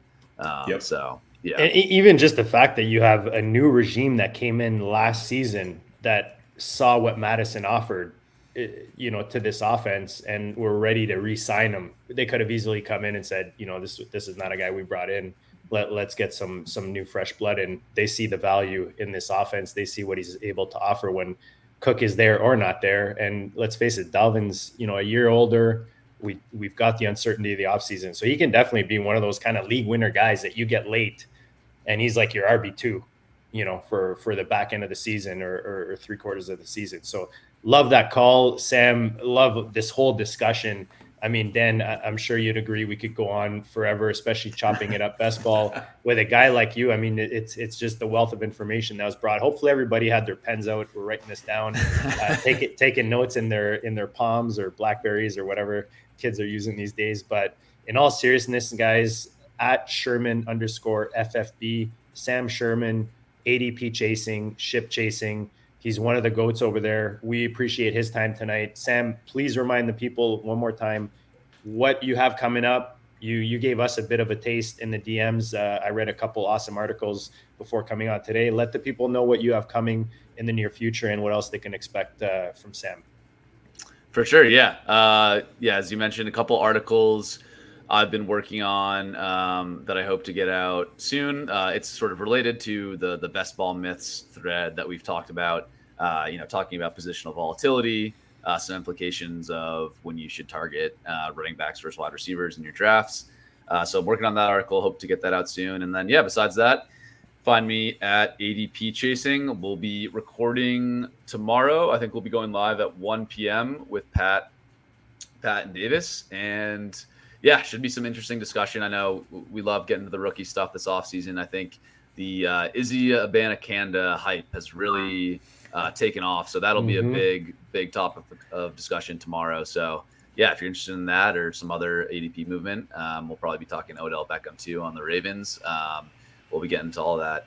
So yeah. And even just the fact that you have a new regime that came in last season that saw what Madison offered, to this offense, and were ready to re-sign him. They could have easily come in and said, this is not a guy we brought in. Let's get some new fresh blood in. They see the value in this offense. They see what he's able to offer when Cook is there or not there. And let's face it, Dalvin's, a year older. We've got the uncertainty of the offseason. So he can definitely be one of those kind of league winner guys that you get late and he's like your RB2, for the back end of the season or 3/4 of the season. So love that call, Sam. Love this whole discussion. I mean, Dan, I'm sure you'd agree we could go on forever, especially chopping it up best ball with a guy like you. I mean, it's just the wealth of information that was brought. Hopefully everybody had their pens out. We're writing this down, taking notes in their palms or Blackberries or whatever kids are using these days. But in all seriousness, guys, at Sherman_FFB, Sam Sherman, ADP Chasing, Ship Chasing. He's one of the GOATs over there. We appreciate his time tonight. Sam, please remind the people one more time what you have coming up. You gave us a bit of a taste in the DMs. I read a couple awesome articles before coming on today. Let the people know what you have coming in the near future and what else they can expect from Sam. For sure, yeah. As you mentioned, a couple articles I've been working on that I hope to get out soon. It's sort of related to the best ball myths thread that we've talked about, talking about positional volatility, some implications of when you should target running backs versus wide receivers in your drafts. So I'm working on that article, hope to get that out soon. And then, besides that, find me at ADP Chasing. We'll be recording tomorrow. I think we'll be going live at 1 p.m. with Pat and Davis. And should be some interesting discussion. I know we love getting to the rookie stuff this offseason. I think the Izzy Abanikanda hype has really taken off. So that'll be a big topic of discussion tomorrow. So, if you're interested in that or some other ADP movement, we'll probably be talking Odell Beckham too on the Ravens. We'll be getting to all that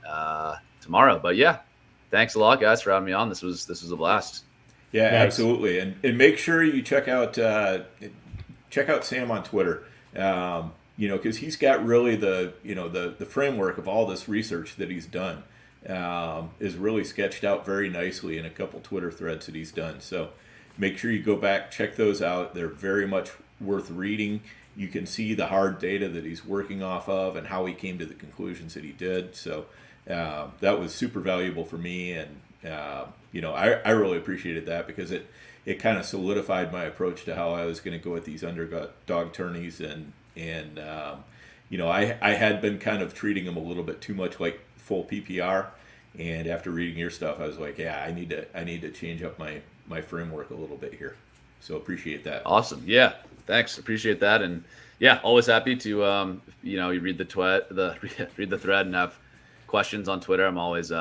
tomorrow. But, thanks a lot, guys, for having me on. This was a blast. Yeah, nice. Absolutely. And make sure you check out Sam on Twitter, because he's got really the framework of all this research that he's done is really sketched out very nicely in a couple Twitter threads that he's done. So make sure you go back, check those out. They're very much worth reading. You can see the hard data that he's working off of and how he came to the conclusions that he did. So that was super valuable for me. And, I really appreciated that because it kind of solidified my approach to how I was going to go with these underdog tourneys. And I had been kind of treating them a little bit too much like full PPR. And after reading your stuff, I was like, I need to change up my framework a little bit here. So appreciate that. Awesome. Yeah. Thanks. Appreciate that. And always happy to, you read the thread and have questions on Twitter. I'm always,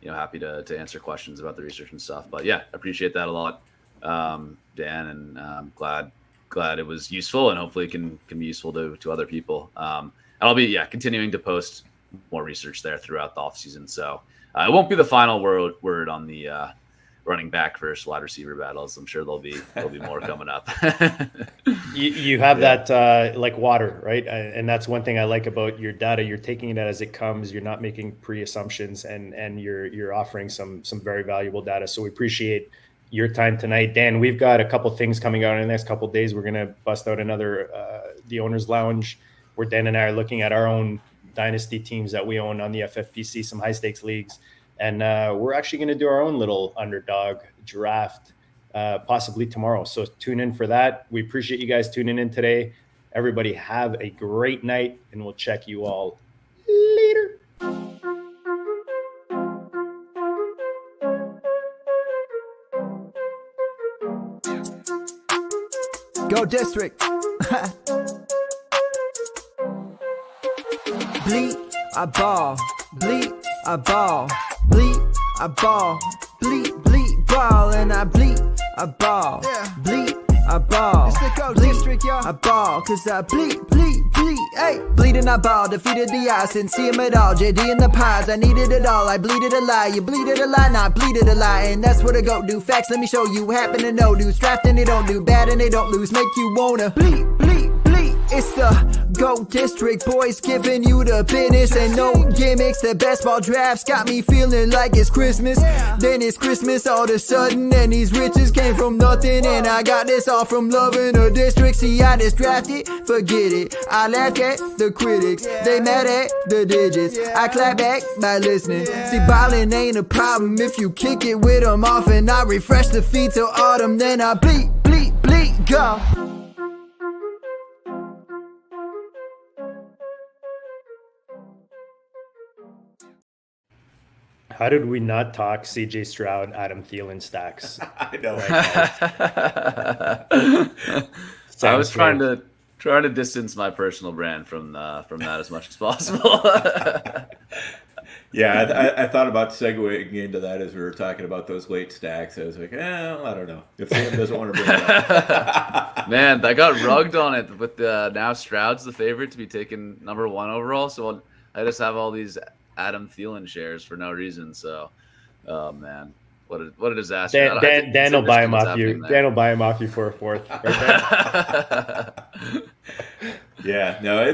happy to answer questions about the research and stuff. But yeah, appreciate that a lot, Dan, and glad it was useful, and hopefully it can be useful to other people. And I'll be continuing to post more research there throughout the off season. So it won't be the final word on the running back versus wide receiver battles. I'm sure there'll be more coming up. You have that like water, right? And that's one thing I like about your data. You're taking it as it comes. You're not making pre-assumptions, and you're offering some very valuable data. So we appreciate your time tonight, Dan. We've got a couple things coming out in the next couple of days. We're gonna bust out another the Owners Lounge, where Dan and I are looking at our own dynasty teams that we own on the FFPC, some high stakes leagues. And we're actually going to do our own little underdog draft possibly tomorrow. So tune in for that. We appreciate you guys tuning in today. Everybody have a great night, and we'll check you all later. Go District. Bleed, I ball. Bleed, I ball. Bleed, I ball. Bleed, ball. And I bleed, I ball. Bleed, I ball. Bleed, I ball. Cause I bleed. Hey, bleeding, I ball. Defeated the odds. Didn't see him at all. JD in the pods. I needed it all. I bleeded a lie. You bleeded a lie. Not bleeded a lie. And that's what I go do. Facts, let me show you. Happen to know dudes. Drafting, they don't do bad and they don't lose. Make you wanna bleed. It's the Go District boys giving you the business and no gimmicks. The best ball drafts got me feeling like it's Christmas. Then it's Christmas all of a sudden, and these riches came from nothing. And I got this all from loving a district. See, I just drafted, forget it. I laugh at the critics, they mad at the digits. I clap back by listening. See, ballin' ain't a problem if you kick it with them off. And I refresh the feed till autumn, then I bleed, go. How did we not talk CJ Stroud, Adam Thielen stacks? I know. I was trying to distance my personal brand from that as much as possible. Yeah, I thought about segueing into that as we were talking about those late stacks. I was like, I don't know. If Sam doesn't want to bring it up. Man, I got rugged on it with now Stroud's the favorite to be taken number 1 overall. So I just have all these Adam Thielen shares for no reason. So, oh man, what a disaster. Dan will buy him off you. Dan will buy him off you for a fourth. Right there. Yeah, no,